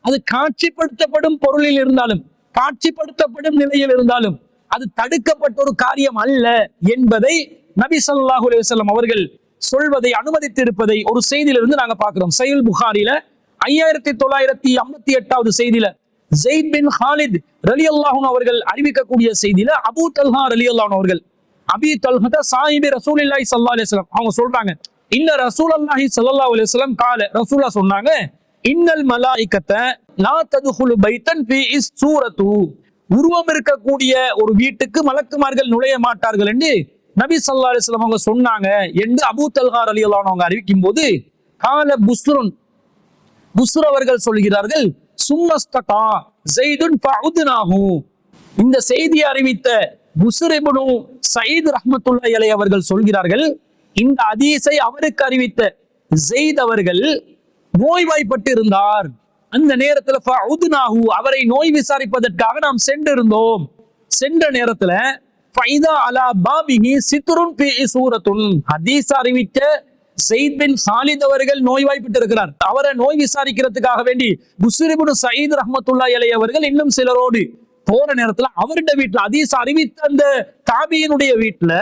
அது காட்சிப்படுத்தப்படும் பொருளில் இருந்தாலும் காட்சிப்படுத்தப்படும் நிலையில் இருந்தாலும் அது தடுக்கப்பட்ட ஒரு காரியம் அல்ல என்பதை நபி ஸல்லல்லாஹு அலைஹி வஸல்லம் அவர்கள் சொல்வதை அனுமதித்து இருப்பதை ஒரு செய்தியிலிருந்து நாங்க பார்க்கிறோம். சஹீஹ் புகாரில 5958வது செய்தியில ஸெய்த் பின் ஹாலித் ரலியல்லாஹு அன்ஹு அவர்கள் அறிவிக்கக்கூடிய செய்தியில அபூ தல்ஹா ரலியல்லாஹு அன்ஹு அவர்கள், அபீ தல்ஹா சாஹிபி ரசூலுல்லாஹி ஸல்லல்லாஹு அலைஹி வஸல்லம், அவங்க சொல்றாங்க, இன்ன ரசூலுல்லாஹி ஸல்லல்லாஹு அலைஹி வஸல்லம் கால, ரசூலா சொன்னாங்க, இன்னல் மலாயிகத லா ததுகுலு பைத்தன் ஃபீ சூரத்து, உருவம் இருக்கக்கூடிய ஒரு வீட்டுக்கு மலக்குமார்கள் நுழைய மாட்டார்கள் என்று நபி ஸல்லல்லாஹு அலைஹி வஸல்லம் அவங்க சொன்னாங்க என்று அபூ தல்ஹா ரலியல்லாஹு அன்ஹு அவங்க அறிவிக்கும் போது, கால புஸ்ர் அவர்கள் சொல்கிறார்கள், சும்மஸ்தகா ஸைதுன் ஃபஉத்னாஹு, இந்த செய்தியை அறிவித்த புஸ்ர் இப்னு ஸயீத் ரஹ்மத்துல்லாஹி அலைஹி அவர்கள் சொல்கிறார்கள், இந்த ஹதீஸை அவருக்கு அறிவித்த ஸைத் அவர்கள் நோய்வாய்ப்பட்டு இருந்தார். அந்த நேரத்துல ஃபஉத்னாஹு, அவரை நோய் விசாரிப்பதற்காக நாம் சென்றிருந்தோம். சென்ற நேரத்துல ஃபைதா அலா பாபிஹி சித்ருன் ஃபீ சூரத்துன், ஹதீஸ் அறிவித்த ஸைத் பின் ஹாலித் அவர்கள் நோய்வாய்ப்பட்டு இருக்கிறார். அவரை நோய் விசாரிக்கிறதுக்காக வேண்டி புஸ்ர் இப்னு ஸயீத் ரஹ்மத்துல்லாஹி அலைஹி அவர்கள் இன்னும் சிலரோடு போற நேரத்துல அவருடைய வீட்டுல, ஹதீஸ் அறிவித்த அந்த தாபியினுடைய வீட்டுல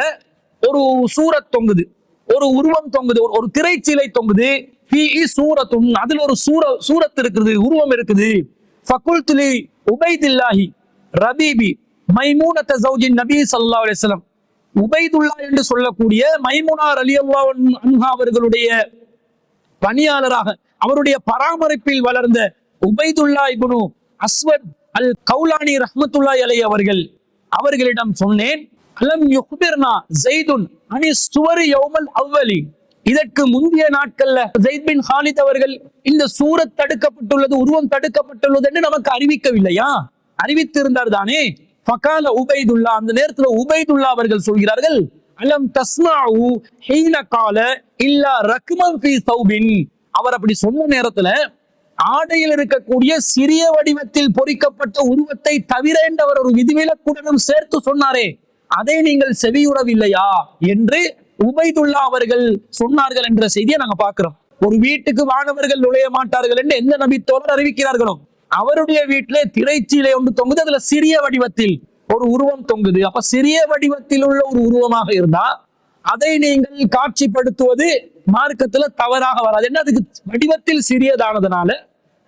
ஒரு சூரத் தொங்குது, ஒரு உருவம் தொங்குது, ஒரு திரைச்சீலை தொங்குது. சூரத்தும், அதுல ஒரு சூரத் இருக்குது, உருவம் இருக்குது. ஃபகுல்து லி உபைதுல்லாஹி ரபீபி மைமூனத ஸௌஜின் நபி ஸல்லல்லாஹு அலைஹி வஸல்லம், உபைதுல்லா என்று சொல்லக்கூடிய மைமுனா ரலியல்லாஹு அன்ஹா அவர்களுடைய பணியாளராக அவருடைய பராமரிப்பில் வளர்ந்த உபைதுல்லா இப்னு அஸ்வத் அல் கௌலானி ரஹ்மத்துல்லாஹி அலைஹி அவர்களிடம் சொன்னேன், அலம் யுக்பிர்னா ஸைதுன் அனி சுவரி யௌமல் அவ்வலி, இதற்கு முந்தைய நாட்கள்ல ஸைத் பின் ஹாலித் அவர்கள் இந்த சூரத் தடுக்கப்பட்டுள்ளது, உருவம் தடுக்கப்பட்டுள்ளது என்று நமக்கு அறிவிக்கவில்லையா? அறிவித்திருந்தார் தானே? ஃபகால உபைதுல்லா, அந்த நேரத்துல உபைதுல்லா அவர்கள் சொல்கிறார்கள், அலம் தஸ்மாஉ ஹீன கால இல்லா ரக்மன் ஃபீ ஸௌபின், அவர் அப்படி சொன்ன நேரத்துல ஆடையில் இருக்கக்கூடிய சிறிய வடிவத்தில் பொறிக்கப்பட்ட உருவத்தை தவிர என்று அவர் ஒரு விதிவிலக்குடனும் சேர்த்து சொன்னாரே, அதை நீங்கள் செவியுறவில்லையா என்று உபைதுல்லா அவர்கள் சொன்னார்கள் என்ற செய்தியை நாங்க பார்க்கிறோம். ஒரு வீட்டுக்கு வானவர்கள் நுழைய மாட்டார்கள் என்று எந்த நபி தோழர் அறிவிக்கிறார்களோ அவருடைய வீட்டிலே திரைச்சீலை ஒன்று தொங்குது, அதுல சிறிய வடிவத்தில் ஒரு உருவம் தொங்குது. அப்ப சிறிய வடிவத்தில் உள்ள ஒரு உருவமாக இருந்தா அதை நீங்கள் காட்சிப்படுத்துவது மார்க்கத்துல தவறாக வராது. என்ன, அதுக்கு வடிவத்தில் சிறியதானதுனால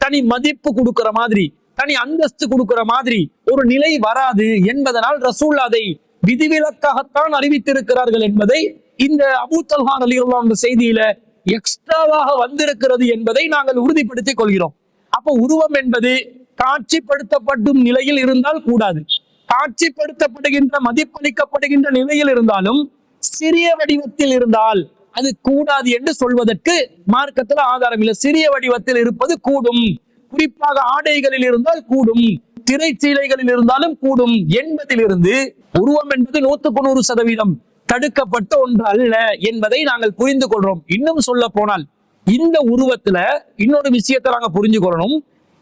தனி மதிப்பு கொடுக்கிற மாதிரி, தனி அந்தஸ்து கொடுக்கிற மாதிரி ஒரு நிலை வராது என்பதனால் ரசூல் அதை விதிவிலக்காகத்தான் அறிவித்திருக்கிறார்கள் என்பதை இந்த அபூ தல்ஹா ரலியல்லாஹு அன்ஹு செய்தியில எக்ஸ்ட்ராவாக வந்திருக்கிறது என்பதை நாங்கள் உறுதிப்படுத்திக் கொள்கிறோம். அப்ப உருவம் என்பது காட்சிப்படுத்தப்படும் நிலையில் இருந்தால் கூடாது, காட்சிப்படுத்தப்படுகின்ற மதிப்பளிக்கப்படுகின்ற நிலையில் இருந்தாலும் சிறிய வடிவத்தில் இருந்தால் அது கூடாது என்று சொல்வதற்கு மார்க்கத்தில் ஆதாரம் இல்லை. சிறிய வடிவத்தில் இருப்பது கூடும், குறிப்பாக ஆடைகளில் இருந்தால் கூடும், திரைச்சீலைகளில் இருந்தாலும் கூடும் என்பதிலிருந்து உருவம் என்பது 100% தடுக்கப்பட்ட ஒன்று அல்ல என்பதை நாங்கள் புரிந்து கொள்றோம். இன்னும் சொல்ல போனால் இந்த உருவத்துல இன்னொரு விஷயத்தை நாங்க புரிஞ்சு கொள்ளணும்.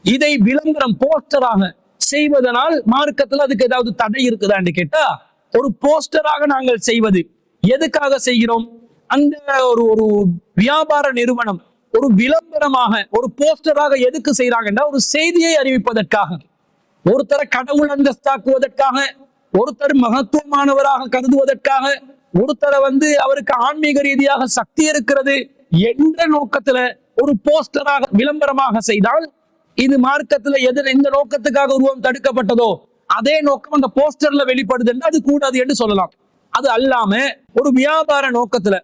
இதை விளம்பரம் போஸ்டராக செய்வதனால் மார்க்கத்துல அதுக்கு ஏதாவது தடை இருக்குதான்னு கேட்டா, ஒரு போஸ்டராக நாங்கள் செய்வது எதுக்காக செய்கிறோம்? அந்த ஒரு வியாபார நிறுவனம் ஒரு விளம்பரமாக ஒரு போஸ்டராக எதுக்கு செய்யறாங்கன்னா, ஒரு செய்தியை அறிவிப்பதற்காக, ஒருத்தரை கடவுள் அந்தஸ்தாக்குவதற்காக, ஒருத்தர் மகத்துவமானவராக கருதுவதற்காக, ஒருத்தரை அவருக்கு ஆன்மீக ரீதியாக சக்தி இருக்கிறது என்ற நோக்கத்துல ஒரு போஸ்டராக விளம்பரமாக செய்தால், இது மார்க்கத்துல எந்த நோக்கத்துக்காக உருவம் தடுக்கப்பட்டதோ அதே நோக்கம் அந்த போஸ்டர்ல வெளிப்படுது என்று அது கூடாது என்று சொல்லலாம். அது அல்லாம ஒரு வியாபார நோக்கத்துல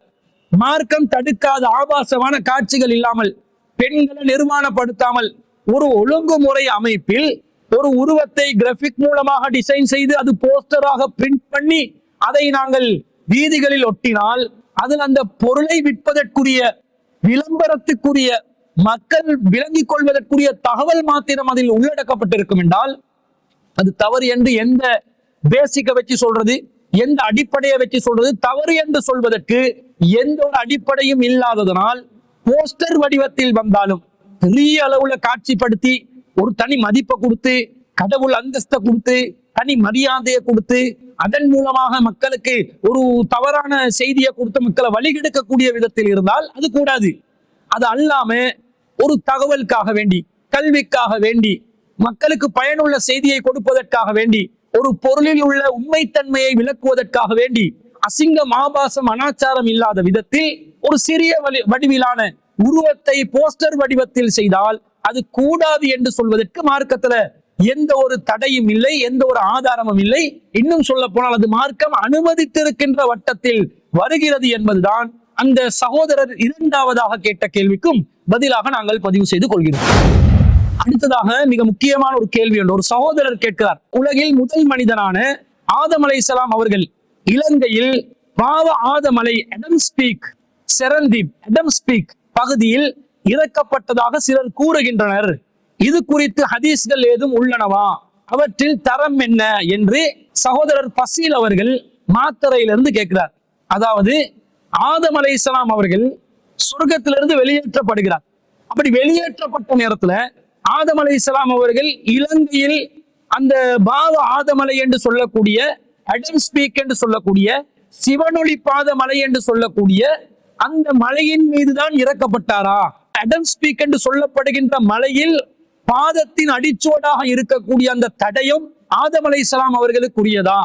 மார்க்கம் தடுக்காத ஆபாசமான காட்சிகள் இல்லாமல், பெண்களை நிர்மாணப்படுத்தாமல், ஒரு ஒழுங்குமுறை அமைப்பில் ஒரு உருவத்தை கிராபிக் மூலமாக டிசைன் செய்து அது போஸ்டராக பிரிண்ட் பண்ணி அதை நாங்கள் வீதிகளில் ஒட்டினால், அதில் அந்த பொருளை விற்பதற்குரிய விளம்பரத்துக்குரிய மக்கள் விளங்கிக் கொள்வதற்குரிய தகவல் மாத்திரம் அதில் உள்ளடக்கப்பட்டிருக்கும் என்றால் அது தவறு என்று எந்த பேசிக்கை வச்சு சொல்றது, எந்த அடிப்படையை வச்சு சொல்றது? தவறு என்று சொல்வதற்கு எந்த ஒரு அடிப்படையும் இல்லாததனால் போஸ்டர் வடிவத்தில் வந்தாலும் பெரிய அளவுல காட்சிப்படுத்தி ஒரு தனி மதிப்பை கொடுத்து, கடவுள் அந்தஸ்தை கொடுத்து, தனி மரியாதையை கொடுத்து, அதன் மூலமாக மக்களுக்கு ஒரு தவறான செய்தியை கொடுத்து மக்களை வழிகெடுக்கக்கூடிய விதத்தில் இருந்தால் அது கூடாது. அது அல்லாம ஒரு தகவலுக்காக வேண்டி, கல்விக்காக வேண்டி, மக்களுக்கு பயனுள்ள செய்தியை கொடுப்பதற்காக வேண்டி, ஒரு பொருளில் உள்ள உண்மைத்தன்மையை விளக்குவதற்காக வேண்டி அசிங்கம், ஆபாசம், அனாச்சாரம் இல்லாத விதத்தில் ஒரு சிறிய வடிவிலான உருவத்தை போஸ்டர் வடிவத்தில் செய்தால் அது கூடாது என்று சொல்வதற்கு மார்க்கத்துல எந்த ஒரு தடையும் இல்லை, எந்த ஒரு ஆதாரமும் இல்லை. இன்னும் சொல்ல போனால் அது மார்க்கம் அனுமதித்திருக்கின்ற வட்டத்தில் வருகிறது என்பதுதான் அந்த சகோதரர் இரண்டாவதாக கேட்ட கேள்விக்கும் பதிலாக நாங்கள் பதிவு செய்து கொள்கிறோம். அடுத்ததாக மிக முக்கியமான ஒரு கேள்வி ஒன்று ஒரு சகோதரர் கேட்கிறார். உலகில் முதல் மனிதனான ஆதம் அலைஹிஸ்ஸலாம் அவர்கள் இலங்கையில் பாவ ஆதமலை எடம்ஸ்பீக் பகுதியில் இறக்கப்பட்டதாக சிலர் கூறுகின்றனர். இது குறித்து ஹதீஸ்கள் ஏதும் உள்ளனவா? அவற்றில் தரம் என்ன என்று சகோதரர் பசீல் அவர்கள் மாத்தறையிலிருந்து கேட்கிறார். அதாவது ஆதம் அலைஹிஸ்ஸலாம் அவர்கள் சொர்க்கத்திலிருந்து வெளியேற்றப்படுகிறார். அப்படி வெளியேற்றப்பட்ட நேரத்துல ஆதம் அலைஹிஸ்ஸலாம் அவர்கள் இலங்கையில் அந்த பாவ ஆதமலை என்று சொல்லக்கூடிய, எடம்ஸ்பீக் என்று சொல்லக்கூடிய, சிவனொளி பாத மலை என்று சொல்லக்கூடிய அந்த மலையின் மீதுதான் இறக்கப்பட்டாரா? எடம்ஸ்பீக் என்று சொல்லப்படுகின்ற மலையில் பாதத்தின் அடிச்சோடாக இருக்கக்கூடிய அந்த தடயம் ஆதம் அலைஹிஸ்ஸலாம் அவர்களுக்குரியதா?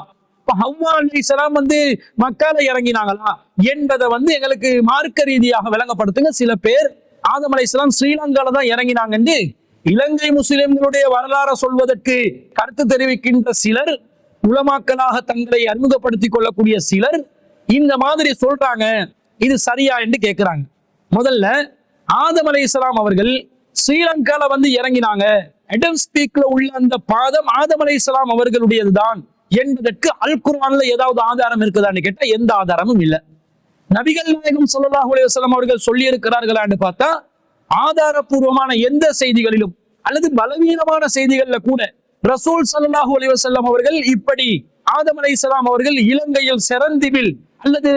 ஹவ்வா அலைஹிஸ்ஸலாம் மக்கால இறங்கினாங்களா என்பதை எங்களுக்கு மார்க்க ரீதியாக விளங்கப்படுத்துங்க. சில பேர் ஆதம் அலைஹிஸ்ஸலாம் ஸ்ரீலங்கால தான் இறங்கினாங்க இலங்கை முஸ்லிம்களுடைய வரலாறு சொல்வதற்கு கருத்து தெரிவிக்கின்ற சிலர், உலமாக்களாக தங்களை அறிமுகப்படுத்திக் கொள்ளக்கூடிய சிலர் இந்த மாதிரி சொல்றாங்க. இது சரியா என்று கேட்கிறாங்க. முதல்ல ஆதம் அலைஹிஸ்ஸலாம் அவர்கள் ஸ்ரீலங்கால இறங்கினாங்க, எடம்ஸ்பீக்ல உள்ள அந்த பாதம் ஆதம் அலைஹிஸ்ஸலாம் அவர்களுடையதுதான் என்பதற்கு அல் குர்ஆன்ல ஏதாவது ஆதாரம் இருக்குதான்னு கேட்டா எந்த ஆதாரமும் இல்லை. நபிகள் நாயகம் ஸல்லல்லாஹு அலைஹி வஸல்லம் அவர்கள் சொல்லி இருக்கிறார்களான்னு பார்த்தா ஆதாரபூர்வமான எந்த செய்திகளிலும் அல்லது பலவீனமான செய்திகள்ல கூட ரசூல் ஸல்லல்லாஹு அலைஹி வஸல்லம் அவர்கள் இப்படி ஆதம் அலைஹிஸ்ஸலாம் அவர்கள் இலங்கையில் செரந்திபில் அல்லது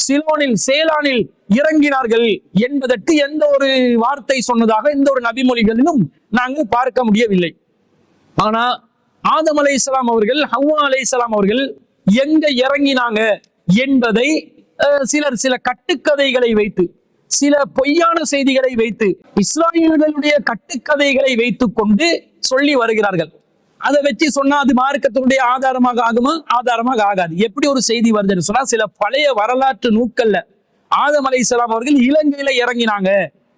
சிலோனில், சேலானில் இறங்கினார்கள் என்பதற்கு எந்த ஒரு வார்த்தை சொன்னதாக எந்த ஒரு நபிமொழிகளிலும் நாங்கள் பார்க்க முடியவில்லை. ஆனா ஆதம் அலைஹிஸ்ஸலாம் அவர்கள், ஹவ்வா அலைஹிஸ்ஸலாம் அவர்கள் எங்க இறங்கினாங்க என்பதை சிலர் சில கட்டுக்கதைகளை வைத்து, சில பொய்யான செய்திகளை வைத்து, இஸ்ராயேல்களுடைய கட்டுக்கதைகளை வைத்துக் கொண்டு சொல்லி வருகிறார்கள். அதை வச்சு சொன்னா அது மார்க்கத்தினுடைய ஆதாரமாக ஆகுமா? ஆதாரமாக ஆகாது. எப்படி ஒரு செய்தி வருதுன்னு சொன்னா, சில பழைய வரலாற்று நூட்கள்ல ஆதம் அலைஹிஸ்ஸலாம் அவர்கள் இலங்கையில இறங்கினாங்க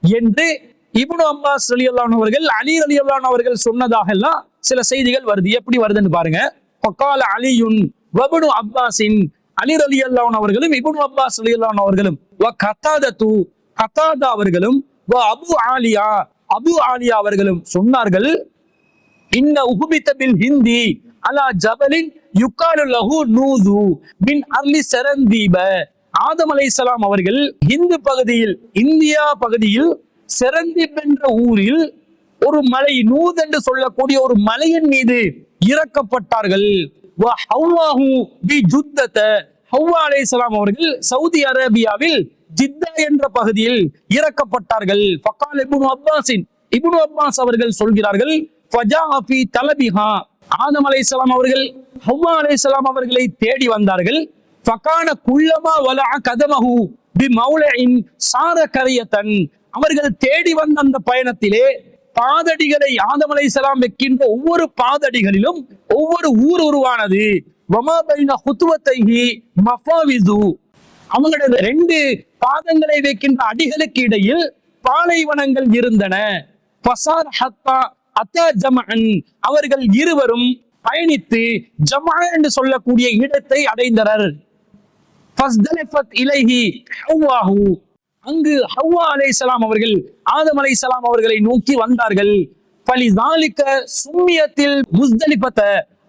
என்று இப்னு அப்பாஸ் ரலியல்லாஹு அன்ஹு அவர்கள், அலி ரலியல்லாஹு அன்ஹு அவர்கள் சொன்னதாக எல்லாம் சில செய்திகள் வருது. எப்படி வருதுன்னு பாருங்க. ஃபகால அலியுன் வப்னு அப்பாஸின், அலி ரலியல்லாஹு அன்ஹு அவர்களும் இப்னு அப்பாஸ் ரலியல்லாஹு அன்ஹு அவர்களும், வ கதாதத்து, கதாதா அவர்களும், வ அபு ஆலியா அவர்களும் சொன்னார்கள், இன்ன உஹ்பித பில் ஹிந்தி அலா ஜபலின் யுகாலு லஹு நூது மின் அர்லி சரந்தீப. ஆதம் அலைஹிஸ்ஸலாம் அவர்கள் இந்து பகுதியில், இந்தியா பகுதியில் செரந்தீப் என்ற ஊரில் ஒரு மலை, நூத் என்று சொல்லக்கூடிய ஒரு மலையின் மீது இறக்கப்பட்டார்கள். வ ஹவ்வாஹு பி ஜுத்தத, ஹவ்வா அலைஹிஸ்ஸலாம் அவர்கள் சவுதி அரேபியாவில் ஜித்தா என்ற பகுதியில் இறக்கப்பட்டார்கள். ஃபகால் இப்னு அப்பாஸ் அவர்கள் சொல்கிறார்கள், ஃபஜாஅ ஃபீ தலபிஹா, ஆதம் அலைஹிஸ்ஸலாம் அவர்கள் ஹவ்வா அலைஹிஸ்ஸலாம் அவர்களை தேடி வந்தார்கள். ஃபகான குல்லமா வலா கதமஹு பி மௌலஇன் சார கரியதன், அவர்கள் தேடி வந்த அந்த பயணத்திலே பாதடிகளை ஆதம் அலைஹிஸ்ஸலாம் வைக்கின்ற ஒவ்வொரு பாதடிகளிலும் ஒவ்வொரு ஊர் உருவானது. வமா பைன ஹுத்வத்தைஹி மஃபாவிஸு, அவங்களோட 2 பாதங்களை வைக்கின்ற அடிகளுக்கு இடையில் பாலைவனங்கள் இருந்தன. ஃபஸார் ஹத்தா அத்தா ஜமஅன், அவர்கள் இருவரும் பயணித்து ஜமா என்று சொல்லக்கூடிய இடத்தை அடைந்தனர். ஃபஸ்தலஃபத் இலைஹி ஹவ்வாஹு, அங்கு ஹவ்வா அலைஹிஸ்ஸலாம் அவர்கள் ஆதம் அலைஹிஸ்ஸலாம் அவர்களை நோக்கி வந்தார்கள். ஃபலிஸாலிக சும்மியத்தில் முஸ்தலிஃபத,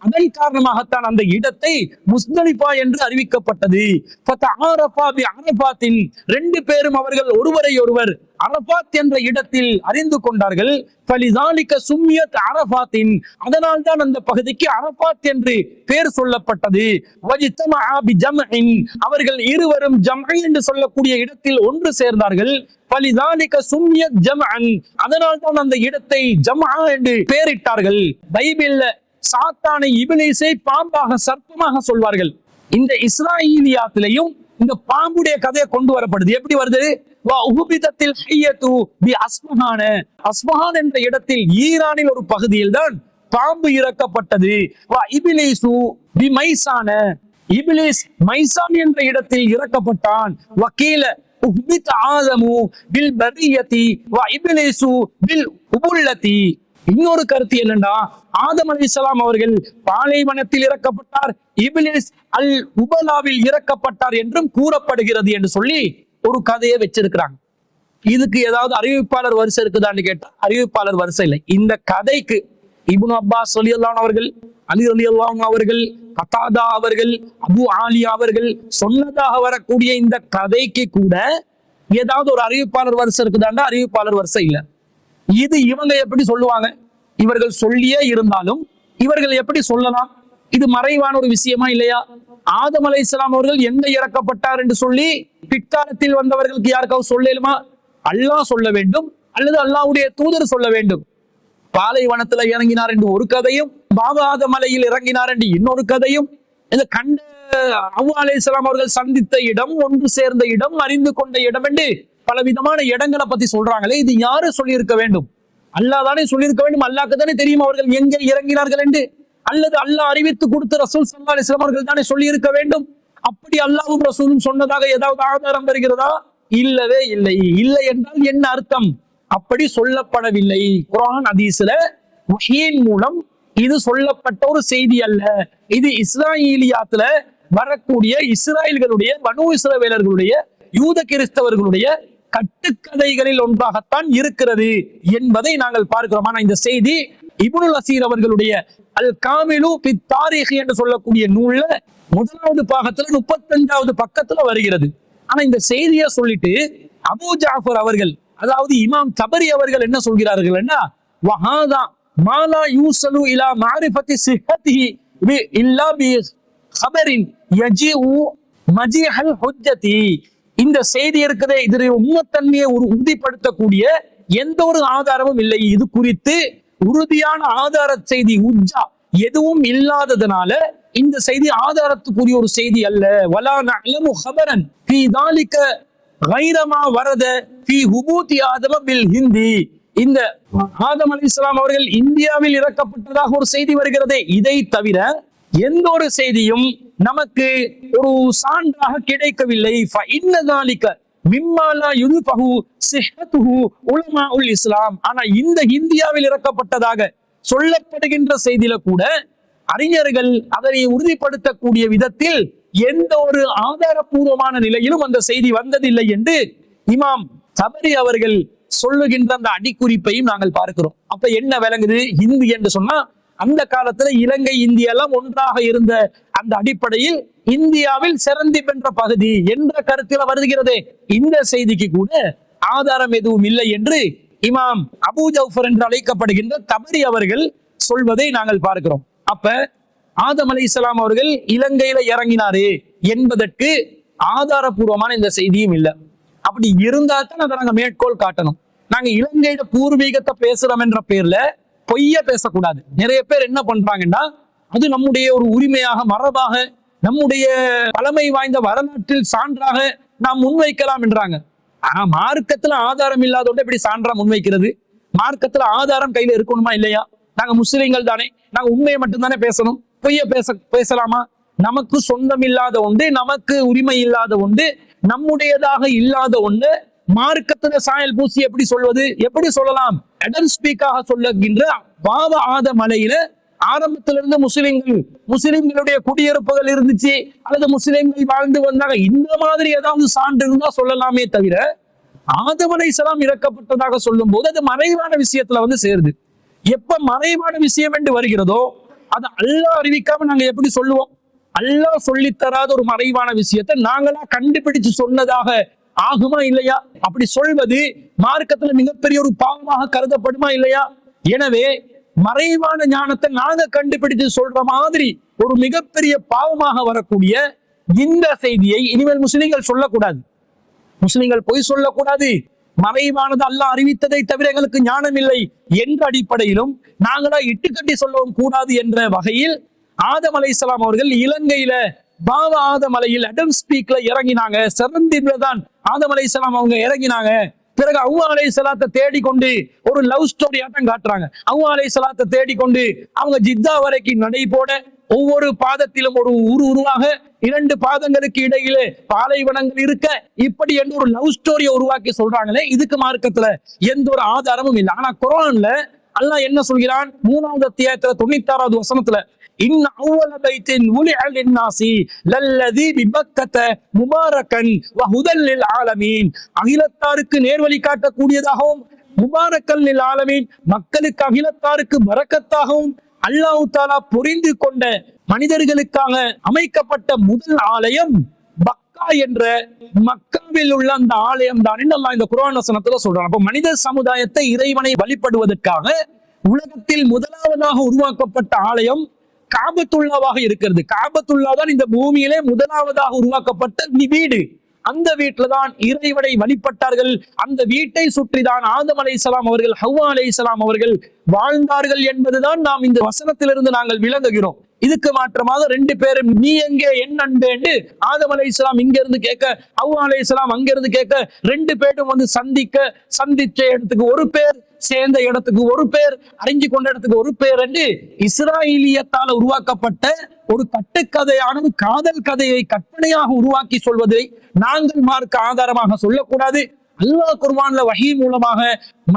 அதன் காரணமாகத்தான் அந்த இடத்தை முஸ்தலிஃபா என்று அறிவிக்கப்பட்டது. ஃபதஆரஃபா பிஅரஃபாத்தின், 2 பேரும் அவர்கள் ஒருவரை ஒருவர் அரஃபாத் என்ற இடத்தில் அறிந்து கொண்டார்கள். ஃபலிஸாலிக சும்மியத் அரஃபாத்தின், அதனால் தான் அந்த பகுதிக்கு அரஃபாத் என்று பெயர் சொல்லப்பட்டது. வஜ்தமஆ பிஜம்இன், அவர்கள் இருவரும் ஜம்இ என்று சொல்லக்கூடிய இடத்தில் ஒன்று சேர்ந்தார்கள். ஃபலிஸாலிக சும்மியத் ஜம்அன், அதனால் தான் அந்த இடத்தை ஜம்ஆ என்று பெயரிட்டார்கள். பைபிள்ல சாத்தானை இப்லீஸை பாம்பாக சர்ப்பமாக சொல்வார்கள். இந்த இஸ்ராயீலியாத்திலையும் இந்த பாம்புடைய கதையை கொண்டு வரப்படுது. எப்படி வருது? அஸ்பஹான் என்ற இடத்தில் ஈரானில் ஒரு பகுதியில் தான் பாம்பு இறக்கப்பட்டது. இப்லீஸ் மைசான் என்ற இடத்தில் இறக்கப்பட்டான். வக்கீல ஆதமு பில் பரியதி வ இப்லீசு பில் உபுல்லதி. இன்னொரு கருத்து என்னன்னா, ஆதம் அலைஹிஸ்ஸலாம் அவர்கள் பாலைவனத்தில் இறக்கப்பட்டார், இப்லீஸ் அல் உபலாவில் இறக்கப்பட்டார் என்றும் கூறப்படுகிறது என்று சொல்லி ஒரு கதையை வச்சிருக்கிறாங்க. இதுக்கு ஏதாவது அறிவிப்பாளர் வரிசை இருக்குதான்னு கேட்டா அறிவிப்பாளர் வரிசை இல்லை. இந்த கதைக்கு இப்னு அப்பாஸ் ரலியல்லாஹு அவர்கள், அலி ரலியல்லாஹு அவர்கள், கதாதா அவர்கள், அபு ஆலியா அவர்கள் சொன்னதாக வரக்கூடிய இந்த கதைக்கு கூட ஏதாவது ஒரு அறிவிப்பாளர் வரிசை இருக்குதாண்டா அறிவிப்பாளர் வரிசை இல்லை. இது இவங்க எப்படி சொல்லுவாங்க? இவர்கள் சொல்லியே இருந்தாலும் இவர்கள் எப்படி சொல்லலாம்? இது மறைவான ஒரு விஷயமா இல்லையா? ஆதம் அலைஹிஸ்ஸலாம் அவர்கள் எங்க இறக்கப்பட்டார் என்று சொல்லி பிற்காலத்தில் வந்தவர்களுக்கு யாருக்காவது சொல்லலுமா? அல்லாஹ் சொல்ல வேண்டும், அல்லது அல்லாஹ்வுடைய தூதர் சொல்ல வேண்டும். பாலைவனத்துல இறங்கினார் என்று ஒரு கதையும், பாபாத மலையில் இறங்கினார் என்று இன்னொரு கதையும், இந்த கண்ட ஹவ்வா அலைஹிஸ்ஸலாம் அவர்கள் சந்தித்த இடம், ஒன்று சேர்ந்த இடம், அறிந்து கொண்ட இடம் என்று பலவிதமான இடங்களை பத்தி சொல்றாங்களே, இது யாரு சொல்லியிருக்க வேண்டும்? அல்லாஹ் தானே சொல்லியிருக்க வேண்டும். அல்லாஹ்க்கு தானே தெரியும் அவர்கள் எங்கே இறங்கினார்கள் என்று. அல்லது அல்லாஹ் அறிவித்து கொடுத்த ரசூல் ஸல்லல்லாஹு அலைஹி வஸல்லம் அவர்கள் தானே சொல்லி இருக்க வேண்டும். அப்படி அல்லாஹ்வும் ரசூலும் சொன்னதாக ஏதாவது ஆதாரம் வருகிறதா? இல்லவே இல்லை. இல்லை என்றால் என்ன அர்த்தம்? அப்படி சொல்லப்படவில்லை. குர்ஆன் ஹதீஸ்ல வஹீயின் மூலம் இது சொல்லப்பட்ட ஒரு செய்தி அல்ல. இது இஸ்ராயீலியாத்துல வரக்கூடிய இஸ்ராயல்களுடைய, பனு இஸ்ரவேலர்களுடைய, யூத கிறிஸ்தவர்களுடைய கட்டுக்கதைகளில் ஒன்றாகத்தான் இருக்கிறது என்பதை நாங்கள் பார்க்கிறோம். ஆனா இந்த செய்தி இப்னுல் அசீர் அவர்களுடைய அல் காமிலு ஃபி தாரீஹ் என்று சொல்லக்கூடிய நூல்ல 1வது பாகத்துல 35வது பக்கத்துல வருகிறது. ஆனா இந்த செய்தியை சொல்லிட்டு அபூ ஜாஃபர் அவர்கள், அதாவது இமாம் தபரி அவர்கள் என்ன சொல்கிறார்கள் என்றா, வஹாதா மாலா யூஸலு இலா மஅரிஃபத்தி ஸிஹ்ஹதிஹி இல்லா பி ഖബரின் யஜிஉ மஜீஹல் ஹுஜ்ஜதி. இந்த செய்தி இருக்கிறதே, இதனை உண்மைத்தன்மையை உறுதிப்படுத்தக்கூடிய எந்த ஒரு ஆதாரமும் இல்லை. இது குறித்து உறுதியான ஆதார செய்தி உஜ்ஜா எதுவும் இல்லாததனால இந்த செய்தி ஆதாரத்துக்குரிய ஒரு செய்தி அல்ல. வலா நஅலமு ഖബரன் ஃபீ ذلك غير ما ورد في هبوط آدم بالهندي. இந்த ஆதம் அலைஹிஸ்ஸலாம் அவர்கள் இந்தியாவில் இறக்கப்பட்டதாக ஒரு செய்தி வருகிறதே, இதை தவிர எந்த ஒரு செய்தியும் நமக்கு ஒரு சான்றாக கிடைக்கவில்லை. ஆனா இந்த இந்தியாவில் இறக்கப்பட்டதாக சொல்லப்படுகின்ற செய்தியில கூட அறிஞர்கள் அதனை உறுதிப்படுத்தக்கூடிய விதத்தில் எந்த ஒரு ஆதாரபூர்வமான நிலையிலும் அந்த செய்தி வந்ததில்லை என்று இமாம் தபரி அவர்கள் சொல்லுகின்ற அந்த அடிக்குறிப்பையும் நாங்கள் பார்க்கிறோம். அப்ப என்ன விளங்குது? ஹிந்தி என்று சொன்னா அந்த காலத்துல இலங்கை இந்தியா எல்லாம் ஒன்றாக இருந்த அந்த அடிப்படையில் இந்தியாவில் சிறந்தி பெற்ற பகுதி என்ற கருத்தில் வருகிறதே, இந்த செய்திக்கு கூட ஆதாரம் எதுவும் இல்லை என்று இமாம் அபூ ஜஃபர் என்று அழைக்கப்படுகின்ற தபரி அவர்கள் சொல்வதை நாங்கள் பார்க்கிறோம். அப்ப ஆதம் அலைஹிஸ்ஸலாம் அவர்கள் இலங்கையில இறங்கினாரு என்பதற்கு ஆதாரபூர்வமான இந்த செய்தியும் இல்லை. அப்படி இருந்தா தான் அதை நாங்க மேற்கோள் காட்டணும். நாங்க இலங்கையோட பூர்வீகத்தை பேசுறோம் என்ற பேர்ல பொய்ய பேசக்கூடாது. நிறைய பேர் என்ன பண்றாங்கன்னா, அது நம்முடைய ஒரு உரிமையாக, மரபாக, நம்முடைய பழமை வாய்ந்த வரலாற்றில் சான்றாக நாம் முன்வைக்கலாம் என்றாங்க. ஆனா மார்க்கத்துல ஆதாரம் இல்லாதோட எப்படி சான்றா முன்வைக்கிறது? மார்க்கத்துல ஆதாரம் கையில இருக்கணுமா இல்லையா? நாங்க முஸ்லிம்கள் தானே, நாங்க உண்மையை மட்டும்தானே பேசணும், பொய்ய பேசலாமா? நமக்கு சொந்தம் இல்லாத ஒன்று, நமக்கு உரிமை இல்லாத ஒன்று, நம்முடையதாக இல்லாத ஒன்று மார்க்கத்துல சாயல் பூசி எப்படி சொல்வது? எப்படி சொல்லலாம்? அடம் ஸ்பீக்காக சொல்லுகின்ற பாவ ஆத மலையில ஆரம்பத்திலிருந்து முஸ்லிம்களுடைய குடியிருப்புகள் இருந்துச்சு, அல்லது முஸ்லிம்கள் வாழ்ந்து வந்தாங்க, இந்த மாதிரி ஏதாவது சான்று இருந்தா சொல்லலாமே தவிர ஆதம் அலைஹிஸ்ஸலாம் இறக்கப்பட்டதாக சொல்லும் போது அது மறைவான விஷயத்துல வந்து சேருது. எப்ப மறைவான விஷயம் என்று வருகிறதோ அது அல்லாஹ் அறிவிக்காம நாங்க எப்படி சொல்லுவோம்? அல்லாஹ் சொல்லித்தராத ஒரு மறைவான விஷயத்தை நாங்களா கண்டுபிடிச்சு சொன்னதாக ஆகுமா இல்லையா? அப்படி சொல்வது மார்க்கத்துல மிகப்பெரிய ஒரு பாவமாக கருதப்படுமா இல்லையா? எனவே மறைவான ஞானத்தை நாங்க கண்டுபிடிச்சு சொல்ற மாதிரி ஒரு மிகப்பெரிய பாவமாக வரக்கூடிய இந்த செய்தியை இனிமேல் முஸ்லிம்கள் சொல்லக்கூடாது. முஸ்லிம்கள் பொய் சொல்லக்கூடாது. மறைவானது அல்லாஹ் அறிவித்ததை தவிர எங்களுக்கு ஞானம் இல்லை என்ற அடிப்படையிலும் நாங்களா இட்டுக்கட்டி சொல்லவும் கூடாது என்ற வகையில் ஆதம் அலைஹிஸ்ஸலாம் அவர்கள் இலங்கையில பாவ ஆதமலையில் அடம் ஸ்பீக்ல இறங்கினாங்க. செவந்தில தான் ஆதம் அலைஹிஸ்ஸலாம் அவங்க இறங்கினாங்க. பிறகு அவ்வா அலைஹிஸ்ஸலாத்தை தேடிக்கொண்டு ஒரு லவ் ஸ்டோரி ஆட்டம் காட்டுறாங்க. அவ்வா அலைஹிஸ்ஸலாத்தை தேடிக்கொண்டு அவங்க ஜித்தா வரைக்கும் நடை போட, ஒவ்வொரு பாதத்திலும் ஒரு உருவாக 2 பாதங்களுக்கு இடையிலே பாலைவனங்கள் இருக்க, இப்படி என்று ஒரு லவ் ஸ்டோரியை உருவாக்கி சொல்றாங்களே, இதுக்கு மார்க்கத்துல எந்த ஒரு ஆதாரமும் இல்லை. ஆனா குர்ஆன்ல அல்லாஹ் என்ன சொல்கிறான்? 3வது அத்தியாயத்துல 96வது வசனத்துல இன்ன அவ்வல பைத்தின் உலிஅ லின்னாஸி லல்லதி பிபக்கத முபாரக்கன் வ ஹுதல் லில் ஆலமீன். அகிலத்தாருக்கு நேர்வழி காட்டக்கூடியதாகவும் முபாரக்கல் லில் ஆலமீன், மக்களுக்கு அகிலத்தாருக்கு பரக்கத்தாகவும் அல்லாஹ் தஆலா புரிந்து கொண்ட மனிதர்களுக்காக அமைக்கப்பட்ட முதல் ஆலயம் பக்கா என்ற மக்காவில் உள்ள அந்த ஆலயம் தான் என்று அல்லாஹ் இந்த குர்ஆன் வசனத்துல சொல்றான். அப்ப மனித சமுதாயத்தை இறைவனை வழிபடுவதற்காக உலகத்தில் முதலாவதாக உருவாக்கப்பட்ட ஆலயம் காபத்துல்லாவாக இருக்கிறது. காபத்துல்லா தான் இந்த பூமியிலே முதலாவதாக உருவாக்கப்பட்ட வீடு. அந்த வீட்டுல தான் இறைவனை வழிபட்டார்கள். அந்த வீட்டை சுற்றிதான் ஆதம் அலைஹிஸ்ஸலாம் அவர்கள், ஹவ்வா அலைஹிஸ்ஸலாம் அவர்கள் வாழ்ந்தார்கள் என்பதுதான் நாம் இந்த வசனத்திலிருந்து நாங்கள் விளங்குகிறோம். இதுக்கு மாற்றமாக 2 பேரும் நீ எங்கே என் அன்பேன்னு ஆதம் அலைஹிஸ்ஸலாம் இங்க இருந்து கேட்க, ஹவ்வா அலைஹிஸ்ஸலாம் அங்க இருந்து கேட்க, 2 பேரும் வந்து சந்திச்ச இடத்துக்கு ஒரு பேர், சேர்ந்த இடத்துக்கு ஒரு பேர், அறிஞ்சு கொண்ட இடத்துக்கு ஒரு பேர் என்று இஸ்ராயலியத்தால உருவாக்கப்பட்ட ஒரு கட்டுக்கதையான காதல் கதையை கற்பனையாக உருவாக்கி சொல்வதை நாங்கள் மார்க்க ஆதாரமாக சொல்லக்கூடாது. அல்லாஹ் குர்ஆன்ல வஹீ மூலமாக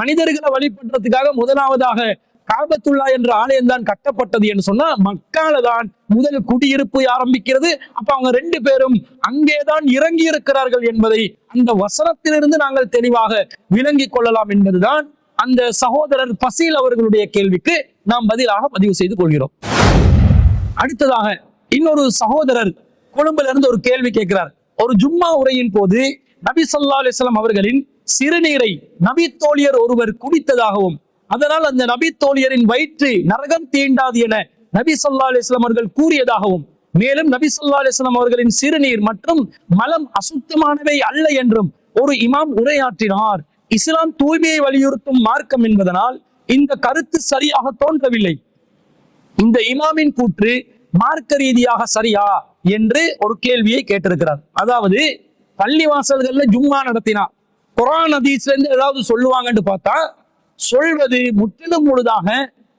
மனிதர்களை வழிபடுறதுக்காக முதலாவதாக காபத்துல்லா என்ற ஆலயம் தான் கட்டப்பட்டது என்று சொன்னா மக்கால தான் முதல் குடியிருப்பு ஆரம்பிக்கிறது. அப்ப அவங்க 2 பேரும் அங்கேதான் இறங்கி இருக்கிறார்கள் என்பதை அந்த வசனத்திலிருந்து நாங்கள் தெளிவாக விளங்கிக் கொள்ளலாம் என்பதுதான் அந்த சகோதரர் பசீல் அவர்களுடைய கேள்விக்கு நாம் பதிலாக பதிவு செய்து கொள்கிறோம். அடுத்ததாக இன்னொரு சகோதரர் கொழும்புல இருந்து ஒரு கேள்வி கேட்கிறார். ஒரு ஜும்மா உரையின் போது நபி ஸல்லல்லாஹு அலைஹி வஸல்லம் அவர்களின் சிறுநீரை நபி தோழியர் ஒருவர் குடித்ததாகவும், அதனால் அந்த நபி தோழியரின் வயிற்று நரகம் தீண்டாது என நபி ஸல்லல்லாஹு அலைஹி வஸல்லம் அவர்கள் கூறியதாகவும், மேலும் நபி ஸல்லல்லாஹு அலைஹி வஸல்லம் அவர்களின் சிறுநீர் மற்றும் மலம் அசுத்தமானவை அல்ல என்றும் ஒரு இமாம் உரையாற்றினார். இஸ்லாம் தூய்மையை வலியுறுத்தும் மார்க்கம் என்பதனால் இந்த கருத்து சரியாக தோன்றவில்லை. இந்த இமாமின் கூற்று மார்க்க ரீதியாக சரியா என்று ஒரு கேள்வியை கேட்டிருக்கிறார். அதாவது பள்ளிவாசல்கள்ல ஜும்மா நடத்தினா குர்ஆன் ஹதீஸ்ல இருந்து ஏதாவது சொல்லுவாங்கன்னு பார்த்தா, சொல்வது முற்றிலும் முழுதாக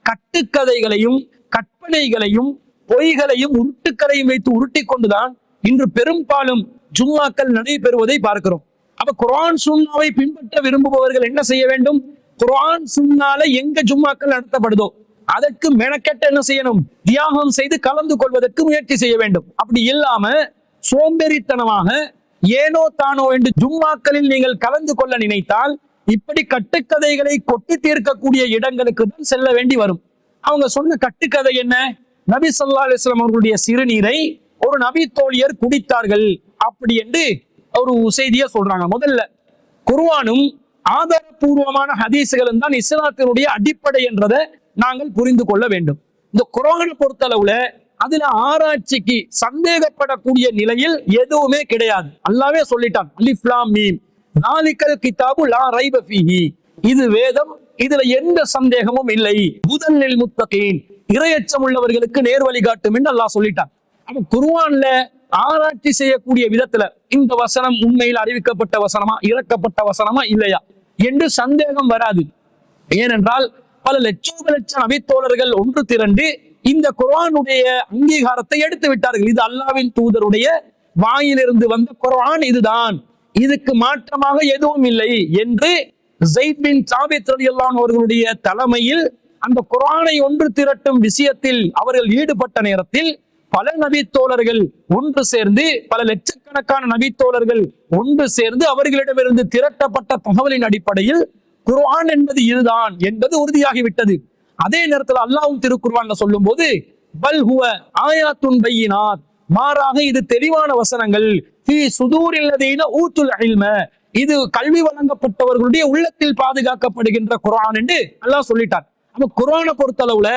கட்டுக்கதைகளையும் கற்பனைகளையும் பொய்களையும் உருட்டுக்களையும் வைத்து உருட்டி கொண்டுதான் இன்று பெரும்பாலும் ஜும்மாக்கள் நடைபெறுவதை பார்க்கிறோம். அப்ப குர்ஆன் சுன்னாவை பின்பற்ற விரும்புபவர்கள் என்ன செய்ய வேண்டும்? குர்ஆன் சுன்னால எங்க ஜும்மாக்கள் நடத்தப்படுதோ அதற்கு மெனக்கெட்ட என்ன செய்யணும்? தியாகம் செய்து கலந்து கொள்வதற்கு முயற்சி செய்ய வேண்டும். அப்படி இல்லாம சோம்பேறித்தனமாக ஏனோ தானோ என்று ஜும்மாக்களில் நீங்கள் கலந்து கொள்ள நினைத்தால் இப்படி கட்டுக்கதைகளை கொட்டி தீர்க்கக்கூடிய இடங்களுக்கு தான் செல்ல வேண்டி வரும். அவங்க சொன்ன கட்டுக்கதை என்ன? நபி ஸல்லல்லாஹு அலைஹி வஸல்லம் அவர்களுடைய சிறுநீரை ஒரு நபி தோழியர் குடித்தார்கள் அப்படி என்று ஒரு செய்தியை சொல்றாங்க. முதல்ல குர்ஆனும் ஆதாரபூர்வமான ஹதீஸ்களும் தான் இஸ்லாத்தினுடைய அடிப்படை என்றதை நாங்கள் புரிந்து கொள்ள வேண்டும். இந்த குர்ஆனை பொறுத்தளவுல அதுல ஆராய்ச்சிக்கு சந்தேகப்படக்கூடிய நிலையில் எதுவுமே கிடையாது. அல்லாஹ்வே சொல்லிட்டான், அலிஃப் லாம் மீம் ஸாலிகல் கிதாபு லா ரைப ஃபீஹி, இது வேதம், இதுல எந்த சந்தேகமும் இல்லை, ஹுதல் லில் முத்தகீன், இறையச்சம் உள்ளவர்களுக்கு நேர் வழி காட்டும் என்று அல்லாஹ் சொல்லிட்டான். அப்ப குர்ஆன்ல ஆராய்ச்சி செய்யக்கூடிய விதத்துல இந்த வசனம் உண்மையில் அறிவிக்கப்பட்ட வசனமா, இறக்கப்பட்ட வசனமா இல்லையா என்று சந்தேகம் வராது. ஏனென்றால் பல லட்ச நபித்தோழர்கள் ஒன்று திரண்டு இந்த குர்ஆனுடைய அங்கீகாரத்தை எடுத்து விட்டார்கள். இது அல்லாஹ்வின் தூதருடைய வாயிலிருந்து வந்த குர்ஆன், இதுதான், இதுக்கு மாற்றமாக எதுவும் இல்லை என்று ஸைத் பின் சாபித் ரலியல்லாஹு அன்ஹு அவர்களுடைய தலைமையில் அந்த குர்ஆனை ஒன்று திரட்டும் விஷயத்தில் அவர்கள் ஈடுபட்ட நேரத்தில் பல நபித்தோழர்கள் ஒன்று சேர்ந்து, பல லட்சக்கணக்கான நபித்தோழர்கள் ஒன்று சேர்ந்து அவர்களிடமிருந்து திரட்டப்பட்ட தகவலின் அடிப்படையில் குர்ஆன் என்பது இதுதான் என்பது உறுதியாகிவிட்டது. அதே நேரத்தில் அல்லாஹ்வும் திருக்குர்ஆன்ல சொல்லும் போது பல் ஹுவ ஆயாத்துன் பையினாத், மாறாக இது தெளிவான வசனங்கள், ஃபீ சுதூரில் லதீன ஊத்துல் இல்ம, இது கல்வி வழங்கப்பட்டவர்களுடைய உள்ளத்தில் பாதுகாக்கப்படுகின்ற குர்ஆன் என்று அல்லாஹ் சொல்லிட்டார். அப்ப குர்ஆனை பொறுத்தளவுல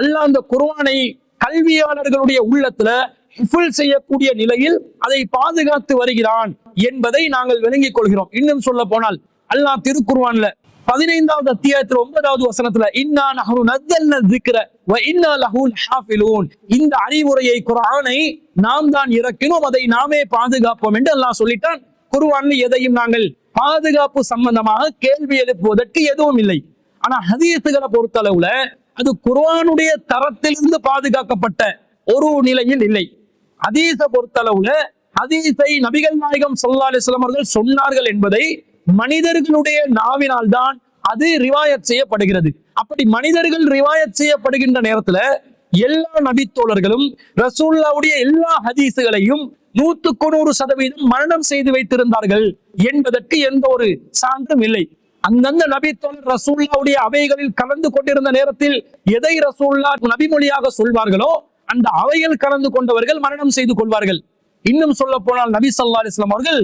அல்லாஹ் அந்த குர்ஆனை கல்வியாளர்களுடைய உள்ளத்துல ஹிஃபுல் செய்யக்கூடிய நிலையில் அதை பாதுகாத்து வருகிறான் என்பதை நாங்கள் விளங்கிக் கொள்கிறோம். இன்னும் சொல்ல போனால் அல்லாஹ் திருக்குர்ஆன்ல 15வது அத்தியாயத்தில் 9வது வசனத்துல இன்னா நஹ்னு நஸல்னா ذிக்ர வ இன்னா லஹு லஹாஃபிலூன், இந்த அறிவுரையை குர்ஆனை நாம் தான் இறக்கினோம், அதை நாமே பாதுகாப்போம் என்று அல்லாஹ் சொல்லிட்டான். குர்ஆன்ல எதையும் நாங்கள் பாதுகாப்பு சம்பந்தமாக கேள்வி எழுப்புவதற்கு எதுவும் இல்லை. ஆனா ஹதீஸுகளை பொறுத்தளவுல அது குர்ஆனுடைய தரத்திலிருந்து பாதுகாக்கப்பட்ட ஒரு நிலையில் இல்லை. ஹதீஸை பொறுத்தளவுல ஹதீஸை நபிகள் நாயகம் ஸல்லல்லாஹு அலைஹி வஸல்லம் அவர்கள் சொன்னார்கள் என்பதை மனிதர்களுடைய நாவினால் தான் அது ரிவாயத் செய்யப்படுகிறது. அப்படி மனிதர்கள் ரிவாயத் செய்யப்படுகின்ற நேரத்துல எல்லா நபித்தோழர்களும் ரசூலுல்லாஹ்வுடைய எல்லா ஹதீஸுகளையும் 100% மரணம் செய்து வைத்திருந்தார்கள் என்பதற்கு எந்த ஒரு சான்றும் இல்லை. அந்தந்த நபித்தோழர் ரசூலுல்லாஹ்வுடைய அவைகளில் கலந்து கொண்டிருந்த நேரத்தில் எதை ரசூலுல்லாஹ் நபிமொழியாக சொல்வார்களோ அந்த அவையில் கலந்து கொண்டவர்கள் மரணம் செய்து கொள்வார்கள். இன்னும் சொல்ல போனால் நபி ஸல்லல்லாஹு அலைஹி வஸல்லம் அவர்கள்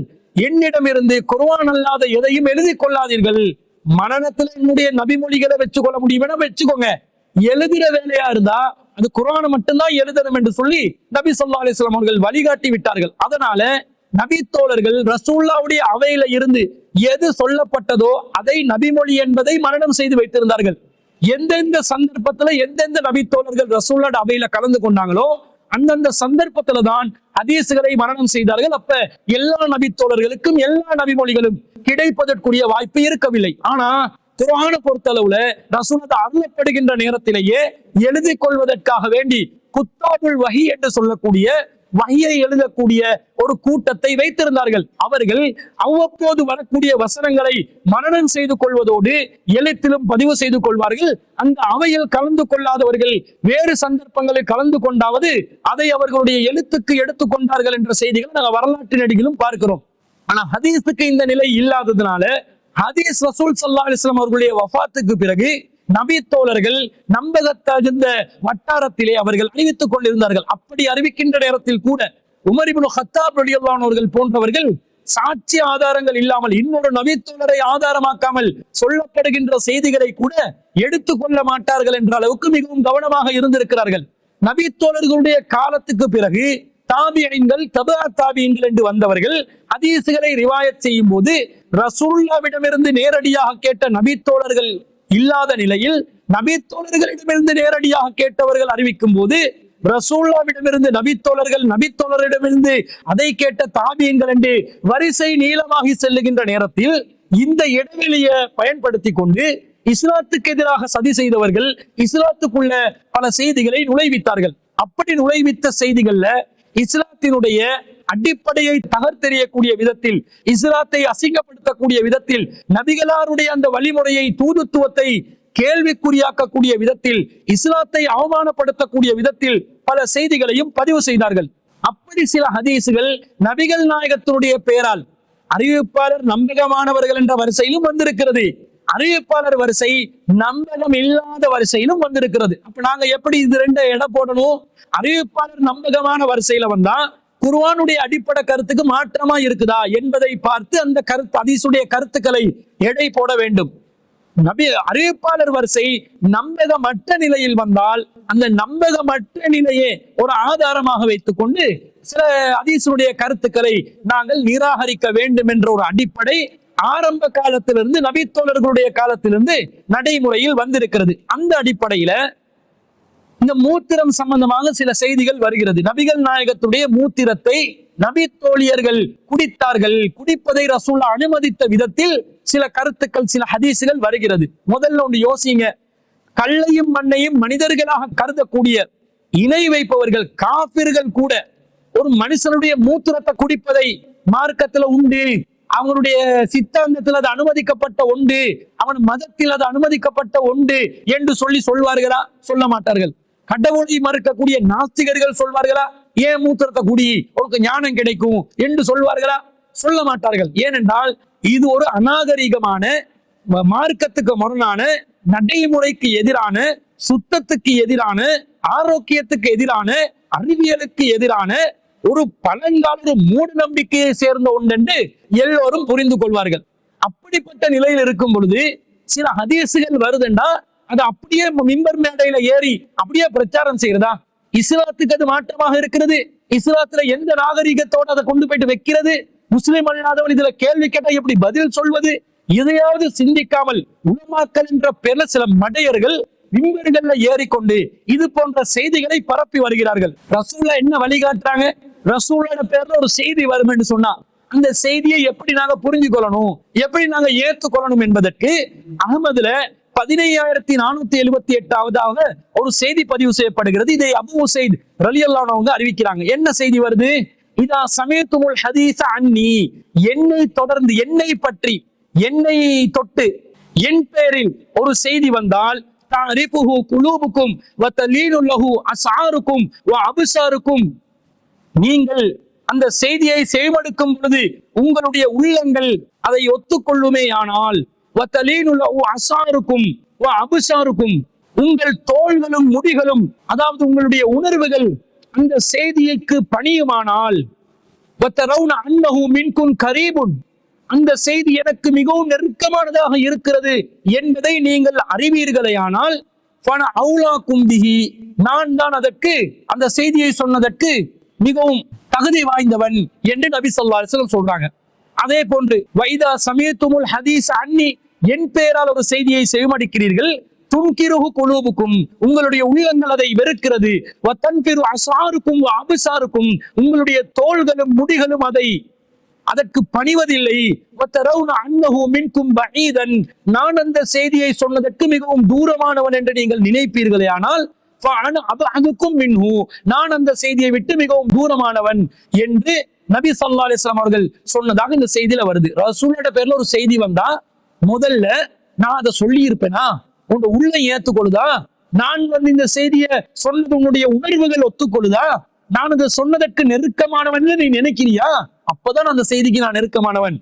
என்னிடமிருந்து குர்ஆன் அல்லாத எதையும் எழுதி கொள்ளாதீர்கள், மரணத்துல என்னுடைய நபிமொழிகளை வச்சுக்கொள்ள முடியும்னா வச்சுக்கோங்க, எழுதுற வேலையா இருந்தா அது குர்ஆனை மட்டும்தான் எழுதணும் என்று சொல்லி நபி ஸல்லல்லாஹு அலைஹி வஸல்லம் அவர்கள் வழிகாட்டி விட்டார்கள். அதனால நபித்தோழர்கள் ரசூலுல்லாஹ்வுடைய அவையில இருந்து எது சொல்லப்பட்டதோ அதை நபிமொழி என்பதை மரணம் செய்து வைத்திருந்தார்கள். எந்தெந்த சந்தர்ப்பத்துல எந்தெந்த நபித்தோழர்கள் ரசூலுல்லாஹ் அவையில கலந்து கொண்டாங்களோ அந்தந்த சந்தர்ப்பத்துல தான் ஹதீஸ்களை மரணம் செய்தார்கள். அப்ப எல்லா நபித்தோழர்களுக்கும் எல்லா நபிமொழிகளும் கிடைப்பதற்குரிய வாய்ப்பு இருக்கவில்லை. ஆனா குர்ஆனை பொறுத்தளவுல ரசூலுல்லாஹ் அருளப்படுகின்ற நேரத்திலேயே எழுதி கொள்வதற்காக வேண்டி குத்தாபுல் வஹி என்று சொல்லக்கூடிய வஹியை எழுதக்கூடிய ஒரு கூட்டத்தை வைத்திருந்தார்கள். அவர்கள் அவ்வப்போது வரக்கூடிய வசனங்களை மனனம் செய்து கொள்வதோடு எழுத்திலும் பதிவு செய்து கொள்வார்கள். அந்த அவையில் கலந்து கொள்ளாதவர்கள் வேறு சந்தர்ப்பங்களில் கலந்து கொண்டாவது அதை அவர்களுடைய எழுத்துக்கு எடுத்துக்கொண்டார்கள் என்ற செய்திகளை நாங்கள் வரலாற்று நடிகளும் பார்க்கிறோம். ஆனா ஹதீஸுக்கு இந்த நிலை இல்லாததுனால ஹதீஸ் ரசூல் ஸல்லல்லாஹு அலைஹி வஸல்லம் அவர்களுடைய வஃபாத்துக்கு பிறகு நபித்தோழர்கள் நம்பகத்தகுந்த வட்டாரத்திலே அவர்கள் அறிவித்துக் கொண்டிருந்தார்கள். அப்படி அறிவிக்கின்ற நேரத்தில் கூட உமர் இப்னு கத்தாப் ரலியல்லாஹு அன்ஹு அவர்கள் போன்றவர்கள் சாட்சி ஆதாரங்கள் இல்லாமல் இன்னொரு நபித்தோழரை ஆதாரமாக்காமல் சொல்லப்படுகின்ற செய்திகளை கூட எடுத்துக்கொள்ள மாட்டார்கள் என்ற அளவுக்கு மிகவும் கவனமாக இருந்திருக்கிறார்கள். நபித்தோழர்களுடைய காலத்துக்கு பிறகு தாபியீன்கள் தபா தாபியீன்கள் என்று வந்தவர்கள் ஹதீஸ்களை ரிவாயத் செய்யும் போது ரசூலுல்லாஹ்விடமிருந்து நேரடியாக கேட்ட நபித்தோழர்கள் இல்லாத நிலையில் நபித்தோழர்களிடமிருந்து நேரடியாக கேட்டவர்கள் அறிவிக்கும் போது ரசூலுல்லாஹ்விடமிருந்து நபித்தோழரிடமிருந்து அதை கேட்ட தாபியீன்கள் என்று வரிசை நீளமாகி செல்லுகின்ற நேரத்தில் இந்த இடைவெளியை பயன்படுத்தி கொண்டு இஸ்லாத்துக்கு எதிராக சதி செய்தவர்கள் இஸ்லாத்துக்குள்ள பல செய்திகளை நுழைவித்தார்கள். அப்படி நுழைவித்த செய்திகள்ல இஸ்லாத்தினுடைய அடிப்படையை தகர்த்தெறியக்கூடிய விதத்தில், இஸ்லாத்தை அசிங்கப்படுத்தக்கூடிய விதத்தில், நபிகளாருடைய அந்த வழிமுறையை தூதுத்துவத்தை கேள்விக்குறியாக்கக்கூடிய விதத்தில், இஸ்லாத்தை அவமானப்படுத்தக்கூடிய விதத்தில் பல செய்திகளையும் பதிவு செய்தார்கள். அப்படி சில ஹதீசுகள் நபிகள் நாயகத்தினுடைய பெயரால் அறிவிப்பாளர் நம்பகமானவர்கள் என்ற வரிசையிலும் வந்திருக்கிறது, அறிவிப்பாளர் வரிசை நம்பகம் இல்லாத வரிசையிலும் வந்திருக்கிறது. அப்ப நாங்க எப்படி இது ரெண்டு எடை போடணும்? அறிவிப்பாளர் நம்பகமான வரிசையில வந்தா குர்ஆனுடைய அடிப்படை கருத்துக்கு மாற்றமா இருக்குதா என்பதை பார்த்து அந்த கருத்து ஹதீஸுடைய கருத்துக்களை எடை போட வேண்டும். நபி அறிவிப்பாளர் வரிசை நம்பகமற்ற நிலையில் வந்தால் அந்த நம்பகமற்ற நிலையே ஒரு ஆதாரமாக வைத்துக் கொண்டு சில ஹதீஸுடைய கருத்துக்களை நாங்கள் நிராகரிக்க வேண்டும் என்ற ஒரு அடிப்படை ஆரம்ப காலத்திலிருந்து நபித்தோழர்களுடைய காலத்திலிருந்து நடைமுறையில் வந்திருக்கிறது. அந்த அடிப்படையில இந்த மூத்திரம் சம்பந்தமாக சில செய்திகள் வருகிறது. நபிகள் நாயகத்துடைய மூத்திரத்தை நபி தோழியர்கள் குடித்தார்கள். குடிப்பதை ரசூல்லா அனுமதித்த விதத்தில் சில கருத்துக்கள், சில ஹதீசுகள் வருகிறது. முதல்ல ஒன்று யோசிங்க. கல்லையும் மண்ணையும் மனிதர்களாக கருதக்கூடிய இணை வைப்பவர்கள், காபிர்கள் கூட ஒரு மனுஷனுடைய மூத்திரத்தை குடிப்பதை மார்க்கத்துல உண்டு, அவனுடைய சித்தாந்தத்தில் அது அனுமதிக்கப்பட்ட ஒன்று, அவன் மதத்தில் அது அனுமதிக்கப்பட்ட ஒன்று என்று சொல்வார்களா? சொல்ல மாட்டார்கள். கடவுளை மறுக்கக்கூடிய நாஸ்திகர்கள் சொல்வார்களா? ஏன் மூத்திரத்தை குடி, உனக்கு ஞானம் கிடைக்கும் என்று சொல்வார்களா? சொல்ல மாட்டார்கள். ஏனென்றால் இது ஒரு அநாகரிகமான, மார்க்கத்துக்கு முரணான, நடைமுறைக்கு எதிரான, சுத்தத்துக்கு எதிரான, ஆரோக்கியத்துக்கு எதிரான, அறிவியலுக்கு எதிரான ஒரு பழங்கால மூட நம்பிக்கையை சேர்ந்த ஒன்று என்று எல்லோரும் புரிந்து கொள்வார்கள். அப்படிப்பட்ட நிலையில் இருக்கும் பொழுது சில ஹதீசுகள் வருதுண்டா அது அப்படியே மிம்பர் மேடையில ஏறி அப்படியே பிரச்சாரம் செய்யறதா? இஸ்லாத்துக்கு அது மாற்றமாக இருக்கிறது. இஸ்லாத்துல எந்த நாகரிகத்தோடு அதை கொண்டு போயிட்டு வைக்கிறது? முஸ்லிம் அல்லாதவன் இதுல கேள்வி கேட்டா எப்படி பதில் சொல்வது? இதையாவது சிந்திக்காமல் உலமாக்கள் என்ற பேர்ல சில மடையர்கள் மிம்பர்கள்ல ஏறிக்கொண்டு இது போன்ற செய்திகளை பரப்பி வருகிறார்கள். ரசூல்லா என்ன வழிகாட்டுறாங்க? ரசூலோட பேர்ல ஒரு செய்தி வரும் என்று சொன்னா அந்த செய்தியை எப்படி நாங்க புரிஞ்சு கொள்ளணும், எப்படி நாங்க ஏற்றுக்கொள்ளணும் என்பதற்கு அகமதுல 15478வது ஒரு செய்தி பதிவு செய்யப்படுகிறது. இதை அபூ உஸைத் ரலியல்லாஹு அன்ஹு அறிவிக்கிறாங்க. என்ன செய்தி வருது? இதா சமீதுமுல் ஹதீஸ அன்னி, என்னை தொடர்ந்து, என்னை பற்றி, என்னை தொட்டு, என் பேரில் ஒரு செய்தி வந்தால் தஅரிஃபுஹு குலூபுக்கும் வ தலீனு லஹு அஸ்ஆருக்கும் வ அப்சாருக்கும், நீங்கள் அந்த செய்தியை செவிமடுக்கும் பொழுது உங்களுடைய உள்ளங்கள் அதை ஒத்துக்கொள்ளுமேயானால் வ தலீனு லஹு அஸ்ஆருக்கும் வ அப்சாருக்கும், உங்கள் தோள்களும் முடிகளும், அதாவது உங்களுடைய உணர்வுகள் அந்த செய்திக்கு பணியுமானால் வ தரவுன அன்னஹு மின்கும் கரீபுன், அந்த செய்தி எனக்கு மிகவும் நெருக்கமானதாக இருக்கிறது என்பதை நீங்கள் அறிவீர்களேயானால் ஃபன அவுலாக்கும் பிஹி, நான் தான் அதற்கு, அந்த செய்தியை சொன்னதற்கு மிகவும் தகுதி வாய்ந்தவன் என்று நபி ஸல்லல்லாஹு அலைஹி வஸல்லம் சொல்றாங்க. அதே போன்று வைதா சமீதுமுல் ஹதீஸ் அன்னி, என் பெயரால் ஒரு செய்தியை செவிமடுக்கிறீர்கள், துன்கிருஹு குலூபுக்கும், உங்களுடைய உள்ளங்கள் அதை வெறுக்கிறது, வ தன்பிரு அஸ்ஆருக்கும் வ அப்சாருக்கும், உங்களுடைய தோள்களும் முடிகளும் அதற்கு பணிவதில்லை, நான் அந்த செய்தியை சொன்னதற்கு மிகவும் தூரமானவன் என்று நீங்கள் நினைப்பீர்களே, ஆனால் நான் அந்த செய்தியை விட்டு மிகவும் தூரமானவன் என்று நபி ஸல்லல்லாஹு அலைஹி வஸல்லம் அவர்கள் சொன்னதாக இந்த செய்தியில வருது. ரசூலோட பேர்ல ஒரு செய்தி வந்தா முதல்ல நான் அதை சொல்லி இருப்பேனா? உங்க உள்ள ஏத்துக்கொள்ளுதா? நான் இந்த செய்தியை சொன்னது உன்னுடைய உணர்வுகள் ஒத்துக்கொள்ளுதா? நான் அதை சொன்னதற்கு நெருக்கமானவன் நீ நினைக்கிறியா? அப்பதான் அந்த செய்திக்கு நான் நெருக்கமானவன்.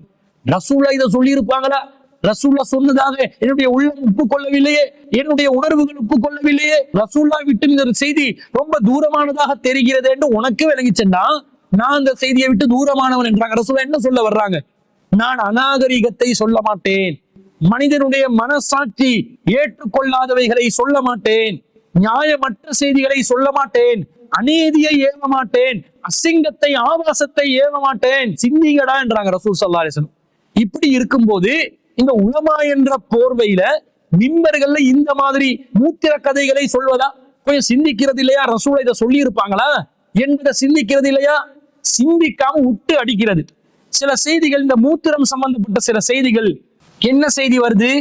ரசூல்லா இதை சொல்லி இருப்பாங்களா? ரசூல்லா சொன்னதாக என்னுடைய உள்ளம் ஒப்புக்கொள்ளவில்லையே, என்னுடைய உணர்வுகள் ஒப்புக்கொள்ளவில்லையே, ரசூல்லா விட்டு இந்த செய்தி ரொம்ப தூரமானதாக தெரிகிறது என்று உனக்கு விளங்கிச்சேன்னா நான் அந்த செய்தியை விட்டு தூரமானவன் என்றாங்க. ரசூல்லா என்ன சொல்ல வர்றாங்க? நான் அநாகரிகத்தை சொல்ல மாட்டேன், மனிதனுடைய மனசாட்சி ஏற்றுக்கொள்ளாதவைகளை சொல்ல மாட்டேன், நியாயமற்ற செய்திகளை சொல்ல மாட்டேன், அநீதியை ஏவ மாட்டேன், அசிங்கத்தை, ஆபாசத்தை ஏவ மாட்டேன், சிந்திங்கடா என்றாங்க ரசூல் ஸல்லல்லாஹு அலைஹி வஸல்லம். இப்படி இருக்கும்போது இந்த உலமா என்ற போர்வையில மிம்பர்கள்ல இந்த மாதிரி மூத்திர கதைகளை சொல்வதா? கொஞ்சம் சிந்திக்கிறது இல்லையா? ரசூல் இதை சொல்லி இருப்பாங்களா என்பதை சிந்திக்கிறது இல்லையா? சிந்திக்காம விட்டு அடிக்கிறது. சில செய்திகள், இந்த மூத்திரம் சம்பந்தப்பட்ட சில செய்திகள், என்ன செய்தி வருது?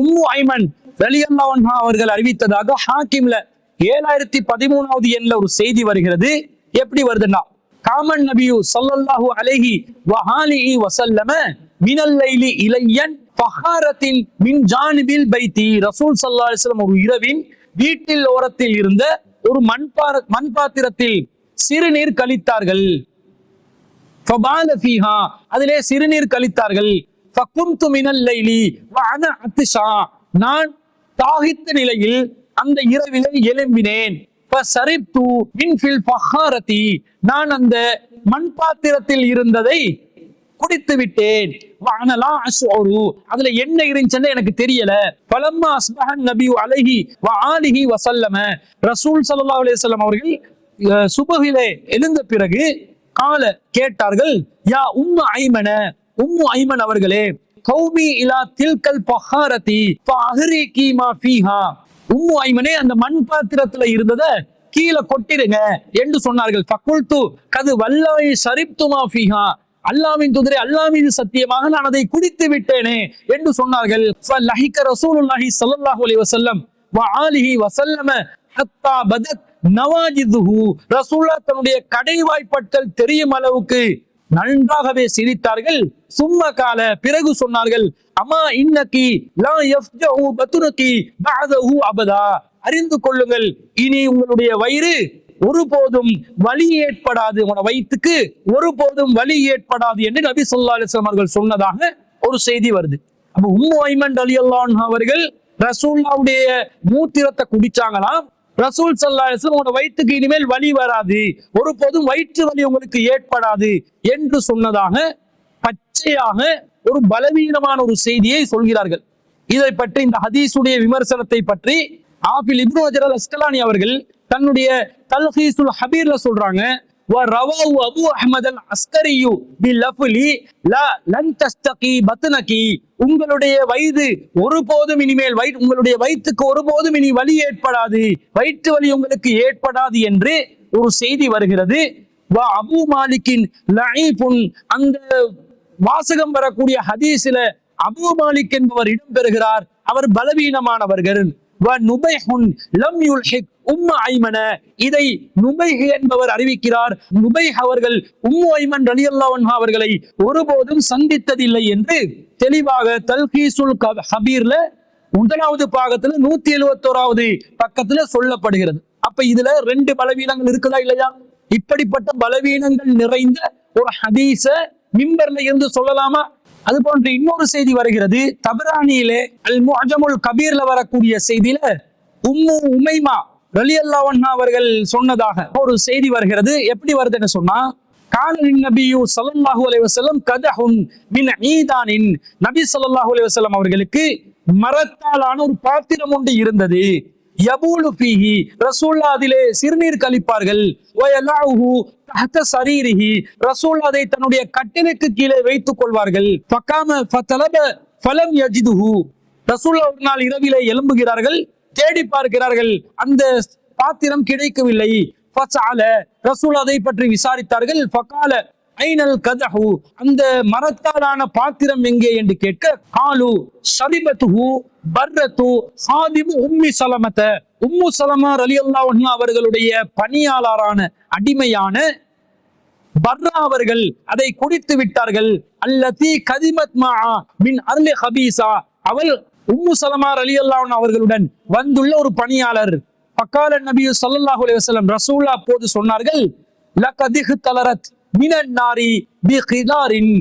உம்மு ஐமன் ரலியல்லாஹு அன்ஹா அவர்கள் அறிவித்ததாக ஹாக்கிம்ல 7013வது எண்ல ஒரு செய்தி வருகிறது. எப்படி வருதுன்னா, காமன் நபியு ஸல்லல்லாஹு அலைஹி வ ஆலிஹி வஸல்லம மினல் லைலி இலையன் ஃபஹாரத்தின் மின் ஜானிபில் பைத்தி, ரசூல் ஸல்லல்லாஹு அலைஹி வஸல்லம் ஒரு இரவின் வீட்டில் ஓரத்தில் இருந்த ஒரு மண்பாத்திரத்தில் சிறுநீர் கழித்தார்கள். ஃபபால ஃபீஹா, அதிலே சிறுநீர் கழித்தார்கள். ஃபகும்து மினல் லைலி வ அன அத்ஷா, நான் தாகித்த நிலையில் அந்த இரவிலே எழும்பினேன். நான் அந்த மண்பாத்திரத்தில் இருந்ததை குடித்து விட்டேன். அதுல என்ன இருந்துச்சுன்னு எனக்கு தெரியல. பலம்மா அஸ்பஹன் நபி அலைஹி வ ஆலிஹி வஸல்லம, ரசூல் ஸல்லல்லாஹு அலைஹி வஸல்லம் அவர்கள் சுபஹிலே எழுந்த பிறகு கால கேட்டார்கள், யா உம்மு ஐமன, உம்மு ஐமன் அவர்களே, கௌமி இலா தில்கல் ஃபஹாரதி ஃபஅஹ்ரிகி மா ஃபீஹா, உம்மு ஐமனே, அந்த மண் பாத்திரத்துல இருந்தத கீழே கொட்டிடுங்க என்று சொன்னார்கள். ஃபகுல்து கது வல்லாஹி ஷரிப்துமா ஃபீஹா, அல்லாஹ்வின் தூதரே, அல்லாஹ் மீது சத்தியமாக நான் அதை குடித்து விட்டேனே என்று சொன்னார்கள். ஃபலஹிக ரசூலுல்லாஹி ஸல்லல்லாஹு அலைஹி வஸல்லம் வ ஆலிஹி வஸல்லம ஹத்தா பதத் நவாஜிதுஹு, ரசூலுல்லாஹ் தன்னுடைய கடைவாய்ப்பற்கள் தெரியும் அளவுக்கு நன்றாகவே சிரித்தார்கள். சும்ம கால, பிறகு சொன்னார்கள், அம்மா இன்னகி லா யஃப்ஜஹு பத்னுகி பஅதஹு அபதா, அறிந்து கொள்ளுங்கள், இனி உங்களுடைய வயிறு ஒருபோதும் வலி ஏற்படாது, உன வயிற்றுக்கு ஒருபோதும் வலி ஏற்படாது என்று நபி ஸல்லல்லாஹு அலைஹி வஸல்லம் அவர்கள் சொன்னதாக ஒரு செய்தி வருது. அப்ப உம்மு ஐமன் ரலியல்லாஹு அன்ஹா அவர்கள் ரசூலுல்லாஹ்வுடைய மூத்திரத்தை குடிச்சாங்களாம். ரசூல் ஸல்லல்லாஹு அலைஹி வஸல்லம் உன வயிற்றுக்கு இனிமேல் வலி வராது, ஒருபோதும் வயிற்று வலி உங்களுக்கு ஏற்படாது என்று சொன்னதாக பச்சையாக ஒரு பலவீனமான ஒரு செய்தியை சொல்கிறார்கள். இதை பற்றி, இந்த ஹதீஸுடைய விமர்சனத்தை பற்றி ஆஃபில் இப்னு ஹஜர் அல் அஸ்கலானி அவர்கள் தன்னுடைய தல்ஹீஸுல் ஹபீர்ல சொல்றாங்க, வரவாஹு அபூ அஹ்மத் அல் அஸ்கரியு பிலஃப்லி லா லன் தஸ்தகி பத்னகி, உங்களுடைய வயிறு ஒருபோதும் இனிமேல் உங்களுடைய வயிற்றுக்கு ஒருபோதும் இனி வலி ஏற்படாது, வயிற்று வலி உங்களுக்கு ஏற்படாது என்று ஒரு செய்தி வருகிறது. வ அபூ மாலிக்கின் லஈஃபுன், அந்த வாசகம் வரக்கூடிய ஹதீஸில அபூ மாலிக் என்பவர் இடம்பெறுகிறார், அவர் பலவீனமானவர்கள். இதை நுபைஹ் என்பவர் அறிவிக்கிறார். நுபைஹ் அவர்கள் உம்மு ஐமன் ரலியல்லாஹு அன்ஹா அவர்களை ஒருபோதும் சந்தித்ததில்லை என்று தெளிவாக தல்ஹீஸுல் ஹபீர்ல முதலாவது பாகத்துல 171வது பக்கத்துல சொல்லப்படுகிறது. அப்ப இதுல 2 பலவீனங்கள் இருக்குதா இல்லையா? இப்படிப்பட்ட பலவீனங்கள் நிறைந்த ஒரு ஹதீஸ மிம்பர்ல இருந்து சொல்லலாமா? அது போன்ற இன்னொரு செய்தி வருகிறது தபரானியிலே அல் முஅஜமுல் கபீர்ல வரக்கூடிய செய்தியில உம்மு உமைமா ரலியல்லாஹு அன்ஹா அவர்கள் சொன்னதாக ஒரு செய்தி வருகிறது. எப்படி வருதுன்னு சொன்னா, காலனின் நபியு ஸல்லல்லாஹு அலைஹி வஸல்லம் கதஹுன் மின் ஈதானின், நபி ஸல்லல்லாஹு அலைஹி வஸல்லம் அவர்களுக்கு மரத்தாலான ஒரு பாத்திரம் ஒன்று இருந்தது. யபூலு ஃபீஹி, ரசூலுல்லாஹ் அதிலே சிறுநீர் கழிப்பார்கள். வயலஹு தஹத ஸரீரிஹி, ரசூலுல்லாஹ் அதை தன்னுடைய கட்டிலுக்கு கீழே வைத்துக் கொள்வார்கள். ஃபகாம ஃபதலப ஃபலம் யஜிதுஹு, ரசூலுல்லாஹ் ஒரு நாள் இரவிலே எழும்புகிறார்கள், தேடி பார்க்கிறார்கள், அந்த பாத்திரம் கிடைக்கவில்லை. ஃபஸஅல, ரசூலுல்லாஹ் அதை பற்றி விசாரித்தார்கள். ஃபகால ஐனல் கதஹு, அந்த மரத்தாலான பாத்திரம் எங்கே என்று கேட்க, காலு ஷரிபத்துஹு பர்ரத்து சாதிபு உம்மி சலமத, உம்மு சலமா ரலியல்லாஹு அன்ஹா அவர்களுடைய பணியாளரான அடிமையான பர்ரா அவர்கள் அதை குடித்து விட்டார்கள். அல்லதி கதிமத் மாஆ மின் அர்லி ஹபீஸா, அவள் உம்மு சலமா ரலியல்லாஹு அன்ஹா அவர்களுடன் வந்துள்ள ஒரு பணியாளர். ஃபகால நபி ஸல்லல்லாஹு அலைஹி வஸல்லம், ரசூலுல்லாஹ் அப்போது சொன்னார்கள், லகத் இஹ்தலரத் மினன் நாரி பிகிதாரின்,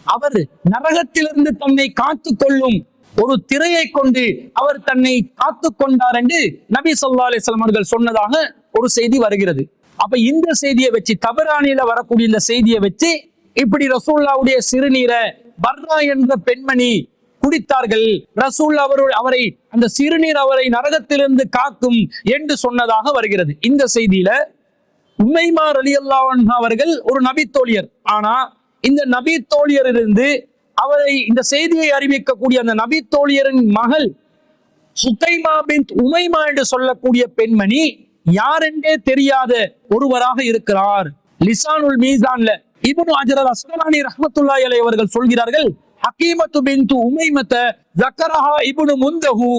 அவர் நரகத்திலிருந்து தன்னை காத்துக் கொள்ளும் ஒரு திரையை கொண்டு அவர் தன்னை காத்துக் கொண்டார் என்று நபி ஸல்லல்லாஹு அலைஹி வஸல்லம் அவர்கள் சொன்னதாக ஒரு செய்தி வருகிறது. அப்ப இந்த செய்தியை வச்சு, தபரானியில வரக்கூடிய இந்த செய்தியை வச்சு, இப்படி ரசூலுல்லாஹ்வுடைய சிறுநீரை பர்ரா என்ற பெண்மணி குடித்தார்கள், ரசூலுல்லாஹ் அவரை அந்த சிறுநீர் அவரை நரகத்திலிருந்து காக்கும் என்று சொன்னதாக வருகிறது. இந்த செய்தியில உமைமா ரலியல்லாஹு அன்ஹா அவர்கள் ஒரு நபி தோழியர். ஆனா இந்த நபி தோழியரிலிருந்து அவரை இந்த செய்தியை அறிவிக்கக்கூடிய அந்த நபி தோழியரின் மகள் ஹுகைமா பின்த் உமைமா என்று சொல்லக்கூடிய பெண்மணி யார் என்றே தெரியாத ஒருவராக இருக்கிறார். லிசானுல் மீசான்ல இப்னு ஹஜர் அல் அஸ்கலானி ரஹ்மத்துல்லாஹி அலைஹி அவர்கள் சொல்கிறார்கள், ஹகீமத்து பின்த் உமைமத ஸக்கரஹா இப்னு முந்தஹு,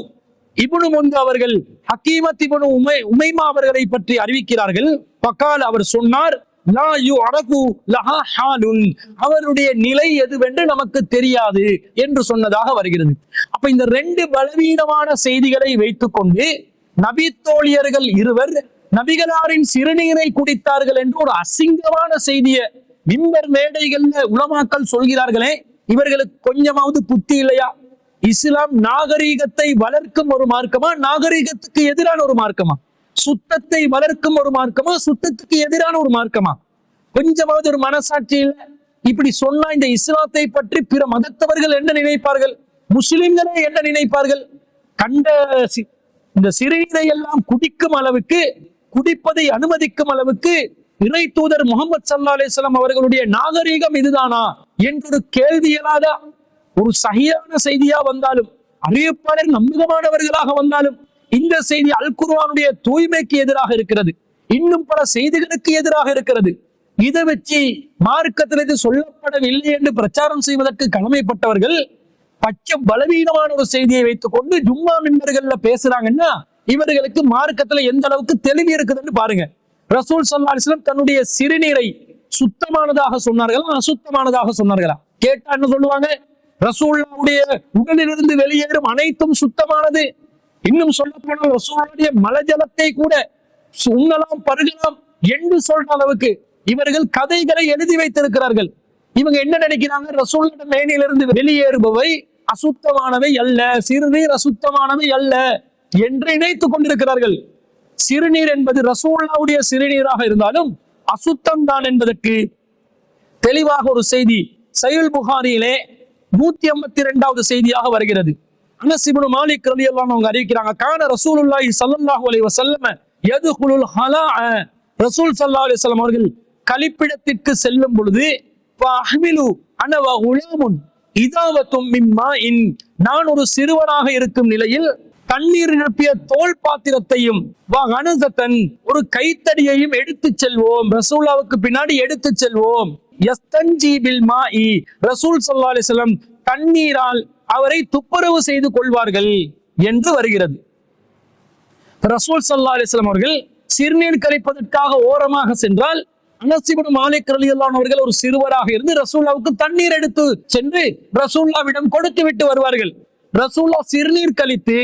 இப்னு முந்த அவர்கள் ஹகீமத் இப்னு உமைமா அவர்களை பற்றி அறிவிக்கிறார்கள். ஃபகால், அவர் சொன்னார், லா யுஅரஃபு லஹா ஹாலுன், அவருடைய நிலை எதுவென்று நமக்கு தெரியாது என்று சொன்னதாக வருகிறது. அப்ப இந்த 2 பலவீனமான செய்திகளை வைத்துக்கொண்டு நபி தோழியர்கள் இருவர் நபிகளாரின் சிறுநீரை குடித்தார்கள் என்று ஒரு அசிங்கமான செய்தியை மிம்பர் மேடைகள்ல உலமாக்கள் சொல்கிறார்களே, இவர்களுக்கு கொஞ்சமாவது புத்தி இல்லையா? இஸ்லாம் நாகரீகத்தை வளர்க்கும் ஒரு மார்க்கமா, நாகரீகத்துக்கு எதிரான ஒரு மார்க்கமா? சுத்தத்தை வளர்க்கும் ஒரு மார்க்கமா, சுத்தத்துக்கு எதிரான ஒரு மார்க்கமா? கொஞ்சமாவது ஒரு மனசாட்சி இல்ல? இப்படி சொன்னா இந்த இஸ்லாத்தை பற்றி பிற மதத்தவர்கள் என்ன நினைப்பார்கள்? முஸ்லிம்களே என்ன நினைப்பார்கள்? கண்ட இந்த சிறுநீரை எல்லாம் குடிக்கும் அளவுக்கு, குடிப்பதை அனுமதிக்கும் அளவுக்கு இறை தூதர் முகமது ஸல்லல்லாஹு அலைஹி வஸல்லம் அவர்களுடைய நாகரீகம் இதுதானா என்று கேள்வி எழாதா? ஒரு சஹீஹான செய்தியா வந்தாலும், அறிவிப்பாளர் நம்பகமானவர்களாக வந்தாலும், இந்த செய்தி அல் குர்ஆனுடைய தூய்மைக்கு எதிராக இருக்கிறது, இன்னும் பல செய்திகளுக்கு எதிராக இருக்கிறது. இதை வச்சு மார்க்கத்தில் இது சொல்லப்படவில்லை என்று பிரச்சாரம் செய்வதற்கு கடமைப்பட்டவர்கள் பச்சை பலவீனமான ஒரு செய்தியை வைத்துக் கொண்டு ஜும்மா மிம்பர்கள்ல பேசுறாங்கன்னா இவர்களுக்கு மார்க்கத்துல எந்த அளவுக்கு தெளிவு இருக்குதுன்னு பாருங்க. ரசூல் ஸல்லல்லாஹு அலைஹி வஸல்லம் தன்னுடைய சிறுநீரை சுத்தமானதாக சொன்னார்களா அசுத்தமானதாக சொன்னார்களா? கேட்டா என்ன சொல்லுவாங்க? ரசூலுடைய உடலிலிருந்து வெளியேறும் அனைத்தும் சுத்தமானது. இன்னும் சொல்ல போனால் ரசூலுடைய மலஜலத்தை கூட உண்ணலாம் பருகலாம் என்று சொல்ற அளவுக்கு இவர்கள் கதைகளை எழுதி வைத்திருக்கிறார்கள். இவங்க என்ன நினைக்கிறாங்க? ரசூலுடைய மேனிலிருந்து வெளியேறுபவை அசுத்தமானவை அல்ல, சிறுநீர் அசுத்தமானவை அல்ல என்று நினைத்துக் கொண்டிருக்கிறார்கள். சிறுநீர் என்பது ரசூலுடைய சிறுநீராக இருந்தாலும் அசுத்தம் தான் என்பதற்கு தெளிவாக ஒரு செய்தி சஹீஹ் புகாரியிலே 152வது செய்தியாக வருகிறது. அனஸ் இப்னு மாலிக் ரலியல்லாஹு அன்ஹு அவங்க அறிவிக்கிறாங்க, கான ரசூலுல்லாஹி ஸல்லல்லாஹு அலைஹி வஸல்லம் யதுகுலுல் ஹலாஅ, ரசூல் ஸல்லல்லாஹு அலைஹி வஸல்லம் அவர்கள் கழிப்பிடத்திற்கு செல்லும் பொழுது வஅஹ்மிலு அன வ குலாமுன் இதாவத்தும் மிம்மாஇன், நான் ஒரு சிறுவனாக இருக்கும் நிலையில் தண்ணீர் நிரப்பிய தோல் பாத்திரத்தையும் வஅனஸதன் ஒரு கைத்தடியையும் எடுத்துச் செல்வோம், ரசூலுல்லாஹ்வுக்கு பின்னாடி எடுத்துச் செல்வோம். யஸ்தன்ஜி பில் மாஇ, ரசூல் ஸல்லல்லாஹு அலைஹி வஸல்லம் தண்ணீரால் அவரை துப்புரவு செய்து கொள்வார்கள் என்று வருகிறது. ரசூல் ஸல்லல்லாஹு அலைஹி வஸல்லம் அவர்கள் சிறுநீர் கழிப்பதற்காக ஓரமாக சென்றால் அனஸ் இப்னு மாலிக் ரலியல்லாஹு அன்ஹு அவர்கள் ஒரு சிறுவராக இருந்து ரசூலுல்லாஹ்வுக்கு தண்ணீர் எடுத்து சென்று ரசூலுல்லாஹ்விடம் கொடுத்து விட்டு வருவார்கள். ரசூலுல்லாஹ் சிறுநீர் கழித்து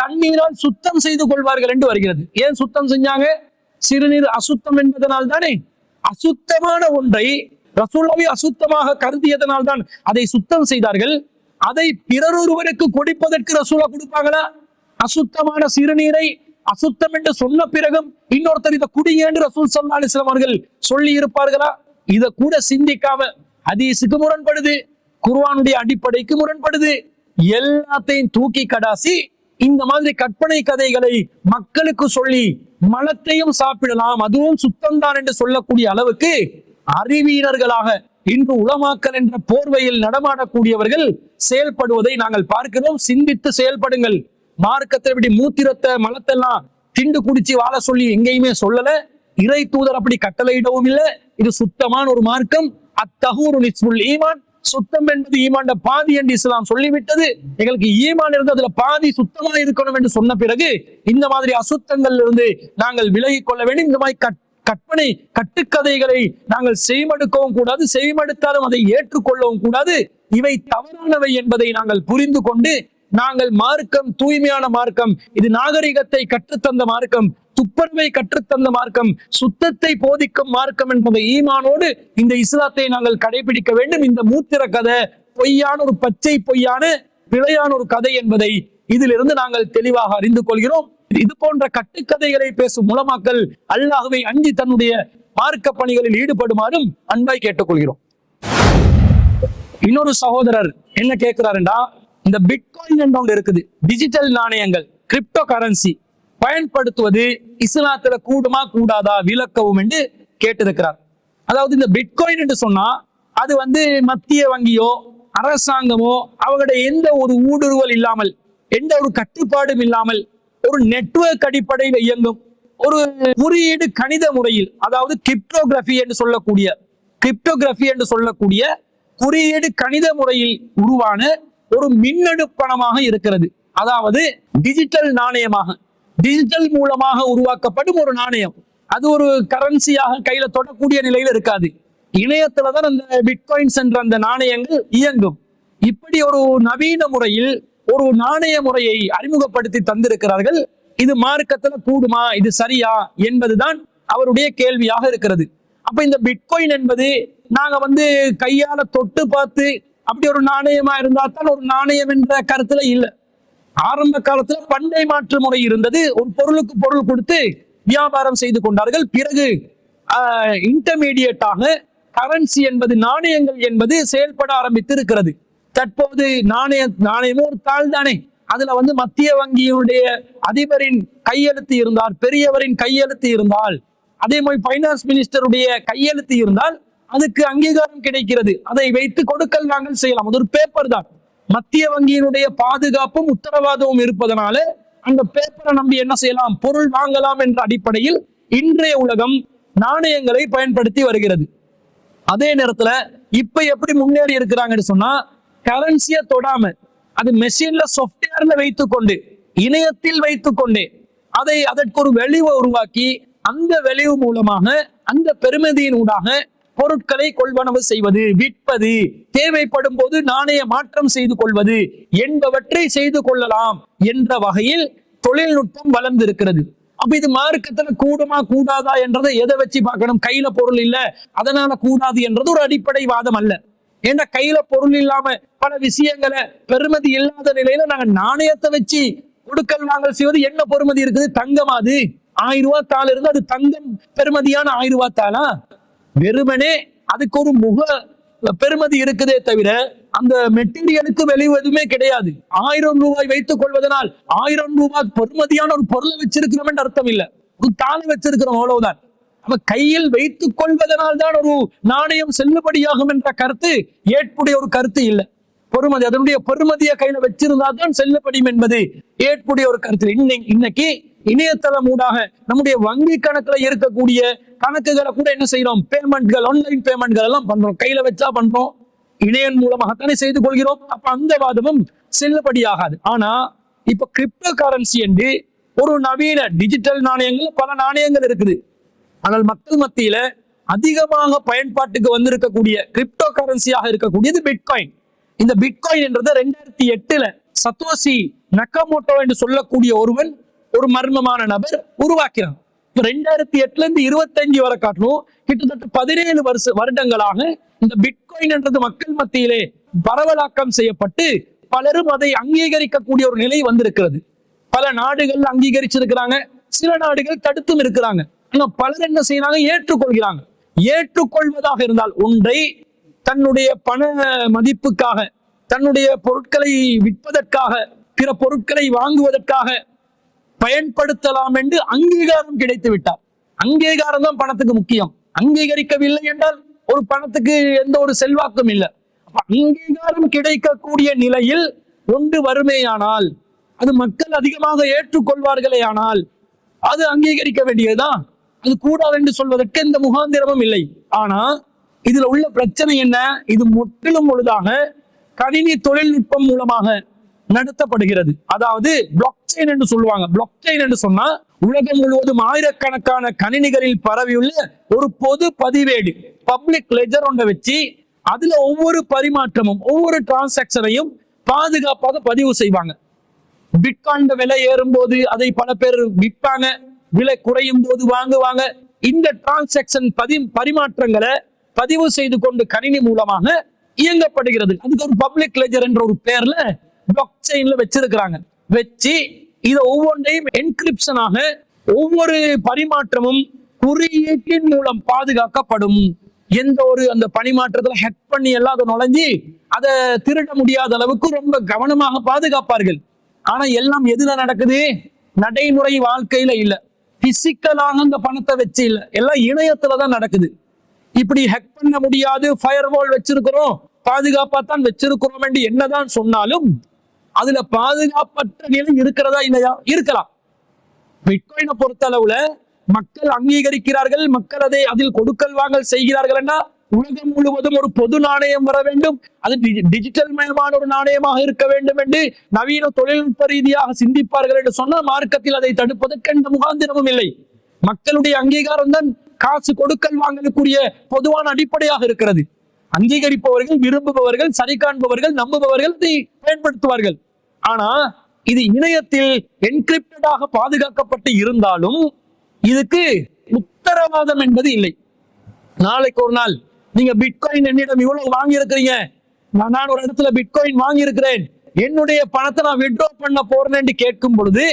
தண்ணீரால் சுத்தம் செய்து கொள்வார்கள் என்று வருகிறது. ஏன் சுத்தம் செஞ்சாங்க? சிறுநீர் அசுத்தம் என்பதனால் தானே. அசுத்தமான ஒன்றை ரசூலுல்லாஹ் அசுத்தமாக கருதியதனால் தான் அதை சுத்தம் செய்தார்கள். அதை பிறரொருவருக்கு கொடுப்பதற்கு ரசூலுல்லாஹ் கொடுப்பாங்களா? அசுத்தமான சிறுநீரை அசுத்தம் என்று சொன்ன பிறகும் இன்னொருத்தர் இதை குடிங்க என்று ரசூல் ஸல்லல்லாஹு அலைஹி வஸல்லம் அவர்கள் சொல்லி இருப்பார்களா? இதை கூட சிந்திக்காம ஹதீஸுக்கு முரண்படுது, குர்ஆனுடைய அடிப்படைக்கு முரண்படுது, எல்லாத்தையும் தூக்கி கடாசி இந்த மாதிரி கற்பனை கதைகளை மக்களுக்கு சொல்லி மலத்தையும் சாப்பிடலாம் அதுவும் சுத்தம்தான் என்று சொல்லக்கூடிய அளவுக்கு அறிவியலர்களாக இன்று உலமாக்கல் என்ற போர்வையில் நடமாடக்கூடியவர்கள் செயல்படுவதை நாங்கள் பார்க்கிறோம். சிந்தித்து செயல்படுங்கள். மார்க்கத்தை இப்படி மூத்திரத்தை மலத்தெல்லாம் திண்டு குடிச்சு வாழ சொல்லி எங்கேயுமே சொல்லல. இறை தூதர் அப்படி கட்டளையிடவும் இல்லை. இது சுத்தமான ஒரு மார்க்கம். அத்தஹூரு நிஸ்புல் ஈமான், சுத்தம் என்பது ஈமான் பாதி என்று இஸ்லாம் சொல்லிவிட்டது. எங்களுக்கு ஈமான் இருந்து அதுல பாதி சுத்தமா இருக்கணும் என்று சொன்ன பிறகு இந்த மாதிரி அசுத்தங்கள்ல இருந்து நாங்கள் விலகிக் கொள்ள வேண்டும். இந்த மாதிரி கற்பனை கட்டுக்கதைகளை நாங்கள் செய்மடுக்கவும் கூடாது, செய்மடுத்தாலும் அதை ஏற்றுக்கொள்ளவும் கூடாது. இவை தவறானவை என்பதை நாங்கள் புரிந்து கொண்டு நாங்கள் மார்க்கம் தூய்மையான மார்க்கம், இது நாகரிகத்தை கற்றுத்தந்த மார்க்கம், துப்பரவை கற்றுத்தந்த மார்க்கம், சுத்தத்தை போதிக்கும் மார்க்கம் என்பதை ஈமானோடு இந்த இஸ்லாத்தை நாங்கள் கடைபிடிக்க வேண்டும். இந்த மூத்திர கதை பொய்யான ஒரு பச்சை பொய்யான பிழையான ஒரு கதை என்பதை இதிலிருந்து நாங்கள் தெளிவாக அறிந்து கொள்கிறோம். இது போன்ற கட்டுக்கதைகளை பேசும் உலமாக்கள் அல்லாஹ்வை அஞ்சி தன்னுடைய மார்க்க பணிகளில் ஈடுபடுமாறும் அன்பாய் கேட்டுக்கொள்கிறோம். இன்னொரு சகோதரர் என்ன கேட்கிறாருண்டா, இந்த பிட்காயின் என்ற ஒன்று இருக்குது, டிஜிட்டல் நாணயங்கள், கிரிப்டோ கரன்சி பயன்படுத்துவது இஸ்லாத்துல கூடுமா கூடாதா விளக்கவும் என்று கேட்டிருக்கிறார். அதாவது இந்த பிட்காயின் என்று சொன்னா அது மத்திய வங்கியோ அரசாங்கமோ அவங்களுடைய எந்த ஒரு ஊடுருவல் இல்லாமல் எந்த ஒரு கட்டுப்பாடும் இல்லாமல் ஒரு நெட்வொர்க் அடிப்படையில் இயங்கும் ஒரு குறியீடு கணித முறையில், அதாவது கிரிப்டோகிராஃபி என்று சொல்லக்கூடிய குறியீடு கணித முறையில் உருவான ஒரு மின்னணு பணமாக இருக்கிறது. அதாவது டிஜிட்டல் நாணயமாக, டிஜிட்டல் மூலமாக உருவாக்கப்படும் ஒரு நாணயம். அது ஒரு கரன்சியாக கையில தொடக்கூடிய நிலையில இருக்காது. இணையத்துலதான் அந்த பிட்காயின்ஸ் என்ற அந்த நாணயங்கள் இயங்கும். இப்படி ஒரு நவீன முறையில் ஒரு நாணய முறையை அறிமுகப்படுத்தி தந்திருக்கிறார்கள். இது மார்க்கத்துல கூடுமா, இது சரியா என்பதுதான் அவருடைய கேள்வியாக இருக்கிறது. அப்ப இந்த பிட்காயின் என்பது நாங்க கையால தொட்டு பார்த்து அப்படி ஒரு நாணயமா இருந்தா தான் ஒரு நாணயம் என்ற கருத்துல இல்லை. ஆரம்ப காலத்துல பண்டை மாற்று முறை இருந்தது. ஒரு பொருளுக்கு பொருள் கொடுத்து வியாபாரம் செய்து கொண்டார்கள். பிறகு இன்டர்மீடியட்டாக கரன்சி என்பது நாணயங்கள் என்பது செயல்பட ஆரம்பித்து இருக்கிறது. தற்போது நாணயமும் ஒரு தாள் தானே. அதுல மத்திய வங்கியினுடைய அதிபரின் கையெழுத்து இருந்தால், பெரியவரின் கையெழுத்து இருந்தால், அதே மாதிரி பைனான்ஸ் மினிஸ்டருடைய கையெழுத்து இருந்தால் அதுக்கு அங்கீகாரம் கிடைக்கிறது. அதை வைத்து கொடுக்கல் நாங்கள் செய்யலாம். அது ஒரு பேப்பர் தான். மத்திய வங்கியினுடைய பாதுகாப்பும் உத்தரவாதமும் இருப்பதனால அந்த பேப்பரை நம்பி என்ன செய்யலாம், பொருள் வாங்கலாம் என்ற அடிப்படையில் இன்றைய உலகம் நாணயங்களை பயன்படுத்தி வருகிறது. அதே நேரத்துல இப்ப எப்படி முன்னேறி இருக்கிறாங்கன்னு சொன்னா, கரன்சியை தொடாம அது மெஷின்ல சாஃப்ட்வேர்ல வைத்துக்கொண்டு இணையத்தில் வைத்துக்கொண்டே அதற்கு ஒரு வெளிவை உருவாக்கி அந்த வெளிவு மூலமாக அந்த பெறுமதியின் ஊடாக பொருட்களை கொள்வனவு செய்வது, விற்பது, தேவைப்படும் போது நாணய மாற்றம் செய்து கொள்வது என்பவற்றை செய்து கொள்ளலாம் என்ற வகையில் தொழில்நுட்பம் வளர்ந்திருக்கிறது. அப்ப இது மார்க்கத்துல கூடுமா கூடாதா என்றதை எதை வச்சு பார்க்கணும்? கையில பொருள் இல்ல அதனால கூடாது என்றது ஒரு அடிப்படை வாதம் அல்ல. ஏன்னா கையில பொருள் இல்லாம பல விஷயங்களை பெறுமதி இல்லாத நிலையில நாங்க நாணயத்தை வச்சு கொடுக்கல் வாங்கல் செய்வது என்ன பெறுமதி இருக்குது? தங்கமா? அது 1000 ரூபாய் தாள் இருந்து அது தங்கம் பெறுமதியான 1000 ரூபாய் தாளா? வெறுமனே அதுக்கு ஒரு முக பெறுமதி இருக்குதே தவிர அந்த மெட்டீரியலுக்கு வெளியே எதுவுமே கிடையாது. 1000 ரூபாய் வைத்துக் கொள்வதனால் 1000 ரூபாய் பெறுமதியான ஒரு பொருளை வச்சிருக்கிறோம் என்று அர்த்தம் இல்ல, ஒரு தாளை வச்சிருக்கிறோம் அவ்வளவுதான். அப்ப கையில் வைத்துக் கொள்வதனால் தான் ஒரு நாணயம் செல்லுபடியாகும் என்ற கருத்து ஏற்புடைய ஒரு கருத்து இல்லை. பொறுமதி அதனுடைய பெறுமதியை கையில வச்சிருந்தா தான் செல்லுபடியும் என்பது ஏற்புடைய ஒரு கருத்து. இன்னைக்கு இணையதளம் ஊடாக நம்முடைய வங்கி கணக்குல இருக்கக்கூடிய கணக்குகளை கூட என்ன செய்யறோம்? பேமெண்ட்கள், ஆன்லைன் பேமெண்ட்கள் எல்லாம் பண்றோம். கையில வச்சா பண்றோம், இணையம் மூலமாகத்தானே செய்து கொள்கிறோம். அப்ப அந்த வாதமும் செல்லுபடியாகாது. ஆனா இப்ப கிரிப்டோ கரன்சி என்று ஒரு நவீன டிஜிட்டல் நாணயங்கள், பல நாணயங்கள் இருக்குது. ஆனால் மக்கள் மத்தியில அதிகமாக பயன்பாட்டுக்கு வந்திருக்கக்கூடிய கிரிப்டோ கரன்சியாக இருக்கக்கூடியது பிட்காயின். இந்த பிட்காயின் என்றது 2008 சத்தோஷி நக்காமோட்டோ என்று சொல்லக்கூடிய ஒருவன், ஒரு மர்மமான நபர் உருவாக்கிறான். 2008 இருந்து 25 வரை காட்டணும், கிட்டத்தட்ட 17 வருடங்களாக இந்த பிட்காயின் என்றது மக்கள் மத்தியிலே பரவலாக்கம் செய்யப்பட்டு பலரும் அதை அங்கீகரிக்கக்கூடிய ஒரு நிலை வந்திருக்கிறது. பல நாடுகள் அங்கீகரிச்சிருக்கிறாங்க, சில நாடுகள் தடுத்தும் இருக்கிறாங்க. ஆனா பலர் என்ன செய்யறாங்க? ஏற்றுக்கொள்கிறாங்க. ஏற்றுக்கொள்வதாக இருந்தால் ஒன்றை தன்னுடைய பண மதிப்புக்காக, தன்னுடைய பொருட்களை விற்பதற்காக, பிற பொருட்களை வாங்குவதற்காக பயன்படுத்தலாம் என்று அங்கீகாரம் கிடைத்து விட்டார். அங்கீகாரம் தான் பணத்துக்கு முக்கியம். அங்கீகரிக்கவில்லை என்றால் ஒரு பணத்துக்கு எந்த ஒரு செல்வாக்கும் இல்லை. அங்கீகாரம் கிடைக்கக்கூடிய நிலையில் ஒன்று வறுமையானால், அது மக்கள் அதிகமாக ஏற்றுக்கொள்வார்களே ஆனால் அது அங்கீகரிக்க வேண்டியதுதான். அது கூடாது என்று சொல்வதற்கு எந்த முகாந்திரமும் இல்லை. ஆனா இதுல உள்ள பிரச்சனை என்ன? இது முற்றிலும் முழுதாக கணினி தொழில்நுட்பம் மூலமாக நடத்தப்படுகிறது. அதாவது பிளாக் செயின் என்று சொல்லுவாங்க. பிளாக் செயின் என்று சொன்னா உலகம் முழுவதும் ஆயிரக்கணக்கான கணினிகளில் பரவியுள்ள ஒரு பொது பதிவேடு, பப்ளிக் லெஜர் ஒன்றை வச்சு அதுல ஒவ்வொரு பரிமாற்றமும் ஒவ்வொரு டிரான்சாக்சனையும் பாதுகாப்பாக பதிவு செய்வாங்க. பிட்காயின் விலை ஏறும் போது அதை பல பேர் விற்பாங்க, விலை குறையும் போது வாங்குவாங்க. இந்த டிரான்சாக்சன் பரிமாற்றங்களை பதிவு செய்து கொண்டு கணினி மூலமாக இயங்கப்படுகிறது. அதுக்கு ஒரு பப்ளிக் லெஜர் என்ற ஒரு பேர்ல பிளாக் செயின்ல வச்சிருக்கிறாங்க. வச்சு இதை ஒவ்வொன்றையும் என்கிரிப்ஷனாக ஒவ்வொரு பரிமாற்றமும் குறியீட்டின் மூலம் பாதுகாக்கப்படும். எந்த ஒரு அந்த பரிமாற்றத்துல ஹேக் பண்ணி எல்லாம் அதை நுழைஞ்சி அதை திருட முடியாத அளவுக்கு ரொம்ப கவனமாக பாதுகாப்பார்கள். ஆனா எல்லாம் எதுல நடக்குது? நடைமுறை வாழ்க்கையில இல்ல, பிசிக்கலாக அந்த பணத்தை வச்சு இல்ல, எல்லாம் இணையத்துலதான் நடக்குது. இப்படி ஹேக் பண்ண முடியாது, ஃபயர்வால் வச்சிருக்கிறோம், பாதுகாப்பா தான் வச்சிருக்கிறோம் என்று என்னதான் சொன்னாலும் அதுல பாதுகாப்பற்ற நிலை இருக்கிறதா இல்லையா? இருக்கலாம். பிட்காயினை பொறுத்த அளவுல மக்கள் அங்கீகரிக்கிறார்கள், மக்கள் அதை அதில் கொடுக்கல் வாங்கல் செய்கிறார்கள் என்றா உலகம் முழுவதும் ஒரு பொது நாணயம் வர வேண்டும், அது டிஜிட்டல் மயமான ஒரு நாணயமாக இருக்க வேண்டும் என்று நவீன தொழில்நுட்ப ரீதியாக சிந்திப்பார்கள் என்று சொன்னால் மார்க்கத்தில் அதை தடுப்பதற்கு எந்த முகாந்திரமும் இல்லை. மக்களுடைய அங்கீகாரம் தான் காசு கொடுக்கல் வாங்கலுக்குரிய பொதுவான அடிப்படையாக இருக்கிறது. அங்கீகரிப்பவர்கள், விரும்புபவர்கள், சரி காண்பவர்கள், நம்புபவர்கள் இதை பயன்படுத்துவார்கள். ஆனா இது இணையத்தில் என்கிரிப்டடாக பாதுகாக்கப்பட்டு இருந்தாலும் இதுக்கு உத்தரவாதம் என்பது இல்லை. நாளைக்கு ஒரு நாள் நீங்க பிட்காயின் என்னிடம் இவ்வளவு வாங்கி இருக்கிறீங்க, நான் ஒரு இடத்துல பிட்காயின் வாங்கி இருக்கிறேன், என்னுடைய பணத்தை நான் வித்ட்ரா பண்ண போறேன் என்று கேட்கும் பொழுது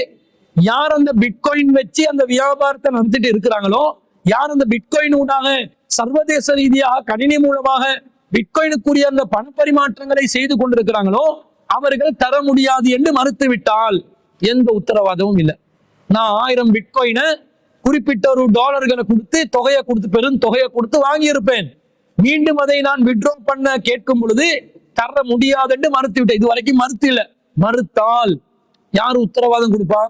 யார் அந்த பிட்காயின் வச்சு அந்த வியாபாரத்தை நடத்திட்டு இருக்கிறாங்களோ, யார் அந்த பிட்காயின் ஊடாக சர்வதேச ரீதியாக கணினி மூலமாக பிட்காயினுக்குரிய அந்த பண பரிமாற்றங்களை செய்து கொண்டிருக்கிறாங்களோ அவர்கள் தர முடியாது என்று மறுத்துவிட்டால் எந்த உத்தரவாதமும் இல்லை. நான் 1000 பிட்காயினை குறிப்பிட்ட ஒரு டாலர்களை கொடுத்து தொகையை கொடுத்து பெரும் தொகையை கொடுத்து வாங்கியிருப்பேன், மீண்டும் அதை நான் வித்ட்ரா பண்ண கேட்கும் பொழுது தர முடியாது என்று மறுத்து விட்டேன். இது வரைக்கும் மறுத்து இல்லை. மறுத்தால் யார் உத்தரவாதம் கொடுப்பா?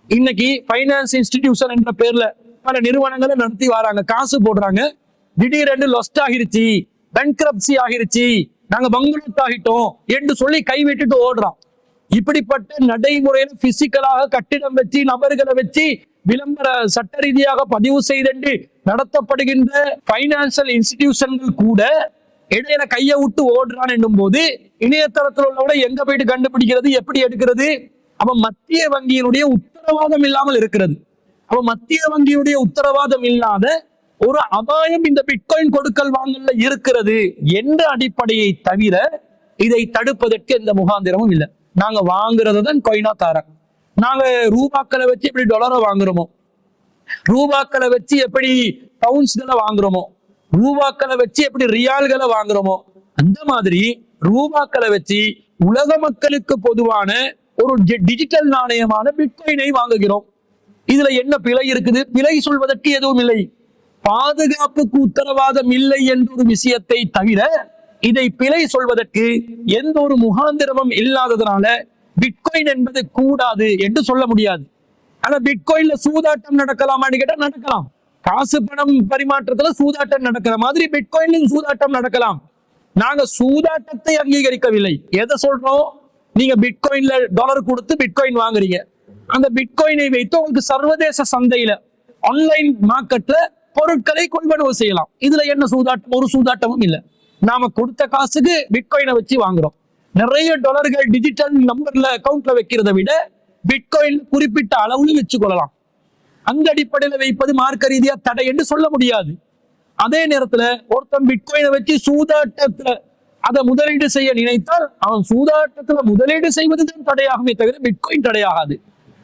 இன்னைக்கு பைனான்ஸ் இன்ஸ்டிடியூஷன் என்ற பேர்ல பல நிறுவனங்களை நடத்தி வராங்க, காசு போடுறாங்க. திடீரென்று லொஸ்ட் ஆகிருச்சு, பேங்க்ரப்சி ஆகிருச்சு, நாங்க பங்குலத் ஆகிட்டோம் என்று சொல்லி கைவிட்டுட்டு ஓடுறோம். இப்படிப்பட்ட நடைமுறையில பிசிக்கலாக கட்டிடம் வச்சு நபர்களை வச்சு விளம்பர சட்ட ரீதியாக பதிவு செய்து நடத்தப்படுகின்ற பைனான்சியல் இன்ஸ்டிடியூஷன்கள் கூட இடையில கையை விட்டு ஓடுறான் என்னும் போது இணையதளத்தில் உள்ளவரை எங்க போயிட்டு கண்டுபிடிக்கிறது, எப்படி எடுக்கிறது? அப்ப மத்திய வங்கியினுடைய உத்தரவாதம் இல்லாமல் இருக்கிறது. அப்ப மத்திய வங்கியுடைய உத்தரவாதம் இல்லாத ஒரு அபாயம் இந்த பிட்காயின் கொடுக்கல் வாங்கல இருக்கிறது என்ற அடிப்படையை தவிர இதை தடுப்பதற்கு எந்த முகாந்திரமும் இல்லை. நாங்க வாங்குறதுதான் காயினா தரோம். நாங்க ரூபாக்களை வச்சு எப்படி டாலரை வாங்குறோமோ, ரூபாக்களை வச்சு எப்படி பவுன்ஸ்களை வாங்குறோமோ, ரூபாக்களை வச்சு எப்படி ரியால்களை வாங்குறோமோ, அந்த மாதிரி ரூபாக்களை வச்சு உலக மக்களுக்கு பொதுவான ஒரு டிஜிட்டல் நாணயமான பிட்காயினை வாங்குகிறோம். இதுல என்ன பிழை இருக்குது? பிழை சொல்வதற்கு எதுவும் இல்லை. பாதுகாப்புக்கு உத்தரவாதம் இல்லை என்ற ஒரு விஷயத்தை தவிர இதை பிழை சொல்வதற்கு எந்த ஒரு முகாந்திரமும் இல்லாததுனால பிட்காயின் என்பது கூடாது என்று சொல்ல முடியாது. ஆனா பிட்காயின்ல சூதாட்டம் நடக்கலாமான்னு கேட்டா நடக்கலாம். காசு பணம் பரிமாற்றத்துல சூதாட்டம் நடக்கிற மாதிரி பிட்காயின்லயும் சூதாட்டம் நடக்கலாம். நாங்க சூதாட்டத்தை அங்கீகரிக்கவில்லை. எதை சொல்றோம்? நீங்க பிட்காயின்ல டாலர் கொடுத்து பிட்காயின் வாங்குறீங்க. அந்த பிட்காயினை வைத்து உங்களுக்கு சர்வதேச சந்தையில ஆன்லைன் மார்க்கெட்ல பொருட்களை கொள்வனவு செய்யலாம். இதுல என்ன சூதாட்டம்? ஒரு சூதாட்டமும் இல்லை. நாம கொடுத்த காசுக்கு பிட்காயினை வச்சு வாங்குறோம். நிறைய டாலர்கள் டிஜிட்டல் நம்பர்ல அக்கௌண்ட்ல வைக்கிறத விட பிட்காயின் குறிப்பிட்ட அளவுல வச்சு கொள்ளலாம். அந்த அடிப்படையில வைப்பது மார்க்க ரீதியா தடை என்று சொல்ல முடியாது. அதே நேரத்துல ஒருத்தன் பிட்காயினை வச்சு சூதாட்டத்துல அதை முதலீடு செய்ய நினைத்தால் அவன் சூதாட்டத்துல முதலீடு செய்வதுதான் தடையாகுமே தவிர பிட்காயின் தடையாகாது.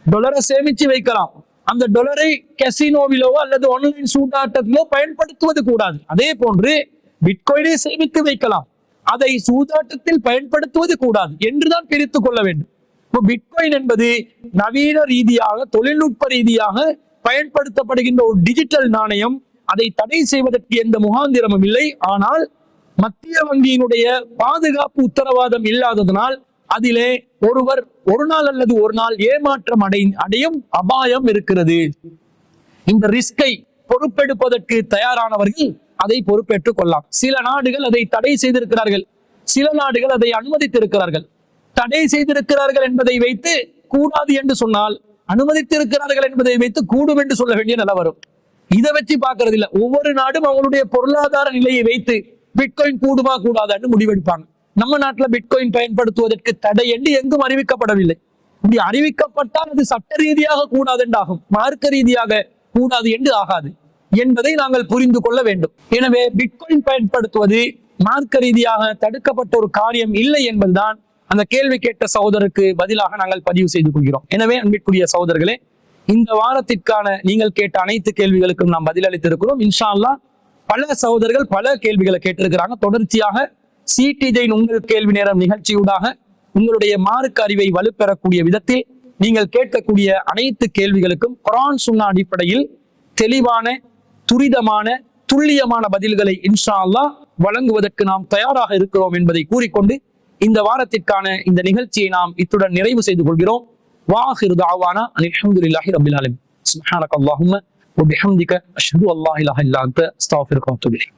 டாலரை சேமிச்சு வைக்கலாம். அந்த டாலரை கசினோவிலோ அல்லது ஆன்லைன் சூதாட்டத்திலோ பயன்படுத்துவது கூடாது. அதே போன்று பிட்காயினை சேமித்து வைக்கலாம், அதை சூதாட்டத்தில் பயன்படுத்துவது கூடாது என்றுதான் பிரித்துக் கொள்ள வேண்டும். பிட்காயின் என்பது நவீன ரீதியாக தொழில்நுட்ப ரீதியாக பயன்படுத்தப்படுகின்ற ஒரு டிஜிட்டல் நாணயம். அதை தடை செய்வதற்கு எந்த முகாந்திரமும் இல்லை. ஆனால் மத்திய வங்கியினுடைய பாதுகாப்பு உத்தரவாதம் இல்லாததனால் அதிலே ஒருவர் ஒரு நாள் அல்லது ஒரு நாள் ஏமாற்றம் அடையும் அபாயம் இருக்கிறது. இந்த ரிஸ்கை பொறுப்பெடுப்பதற்கு தயாரானவர்கள் அதை பொறுப்பேற்றுக் கொள்ளலாம். சில நாடுகள் அதை தடை செய்திருக்கிறார்கள், சில நாடுகள் அதை அனுமதித்திருக்கிறார்கள். தடை செய்திருக்கிறார்கள் என்பதை வைத்து கூடாது என்று சொன்னால், அனுமதித்திருக்கிறார்கள் என்பதை வைத்து கூடும் என்று சொல்ல வேண்டிய நிலை வரும். இதை வச்சு பார்க்கறது இல்லை. ஒவ்வொரு நாடும் அவங்களுடைய பொருளாதார நிலையை வைத்து பிட்காயின் கூடுமா கூடாதான்னு முடிவெடுப்பாங்க. நம்ம நாட்டுல பிட்காயின் பயன்படுத்துவதற்கு தடை என்று எங்கும் அறிவிக்கப்படவில்லை. இப்படி அறிவிக்கப்பட்டால் அது சட்ட ரீதியாக கூடாது என்று ஆகும், மார்க்க ரீதியாக கூடாது என்று ஆகாது என்பதை நாங்கள் புரிந்து கொள்ள வேண்டும். எனவே பிட்காயின் பயன்படுத்துவது மார்க்க ரீதியாக தடுக்கப்பட்ட ஒரு காரியம் இல்லை என்பதுதான் அந்த கேள்வி கேட்ட சகோதரருக்கு பதிலாக நாங்கள் பதிவு செய்து கொள்கிறோம். எனவே அன்பிற்குரிய சகோதரர்களே, இந்த வாரத்திற்கான நீங்கள் கேட்ட அனைத்து கேள்விகளுக்கும் நாம் பதிலளித்திருக்கிறோம். இன்ஷா அல்லாஹ் பல சகோதரர்கள் பல கேள்விகளை கேட்டிருக்கிறாங்க. தொடர்ச்சியாக சிடிஜெயின் உங்கள் கேள்வி நேரம் நிகழ்ச்சியூடாக உங்களுடைய மார்க்க அறிவை வலுப்பெறக்கூடிய விதத்தில் நீங்கள் கேட்கக்கூடிய அனைத்து கேள்விகளுக்கும் குர்ஆன் சுன்னா அடிப்படையில் தெளிவான துரிதமான துல்லியமான பதில்களை இன்ஷா அல்லாஹ் வழங்குவதற்கு நாம் தயாராக இருக்கிறோம் என்பதை கூறிக்கொண்டு இந்த வாரத்திற்கான இந்த நிகழ்ச்சியை நாம் இத்துடன் நிறைவு செய்து கொள்கிறோம். வாஹிரு தஅவானா அல்ஹம்துலில்லாஹி ரப்பில் ஆலமீன். சுப்ஹானக அல்லாஹும்ம வ பிஹம்திக அஷ்ஹது அல்லா இலாஹா இல்லா அன்த அஸ்தக்ஃபிருக வ அத்தூபு இலைக்.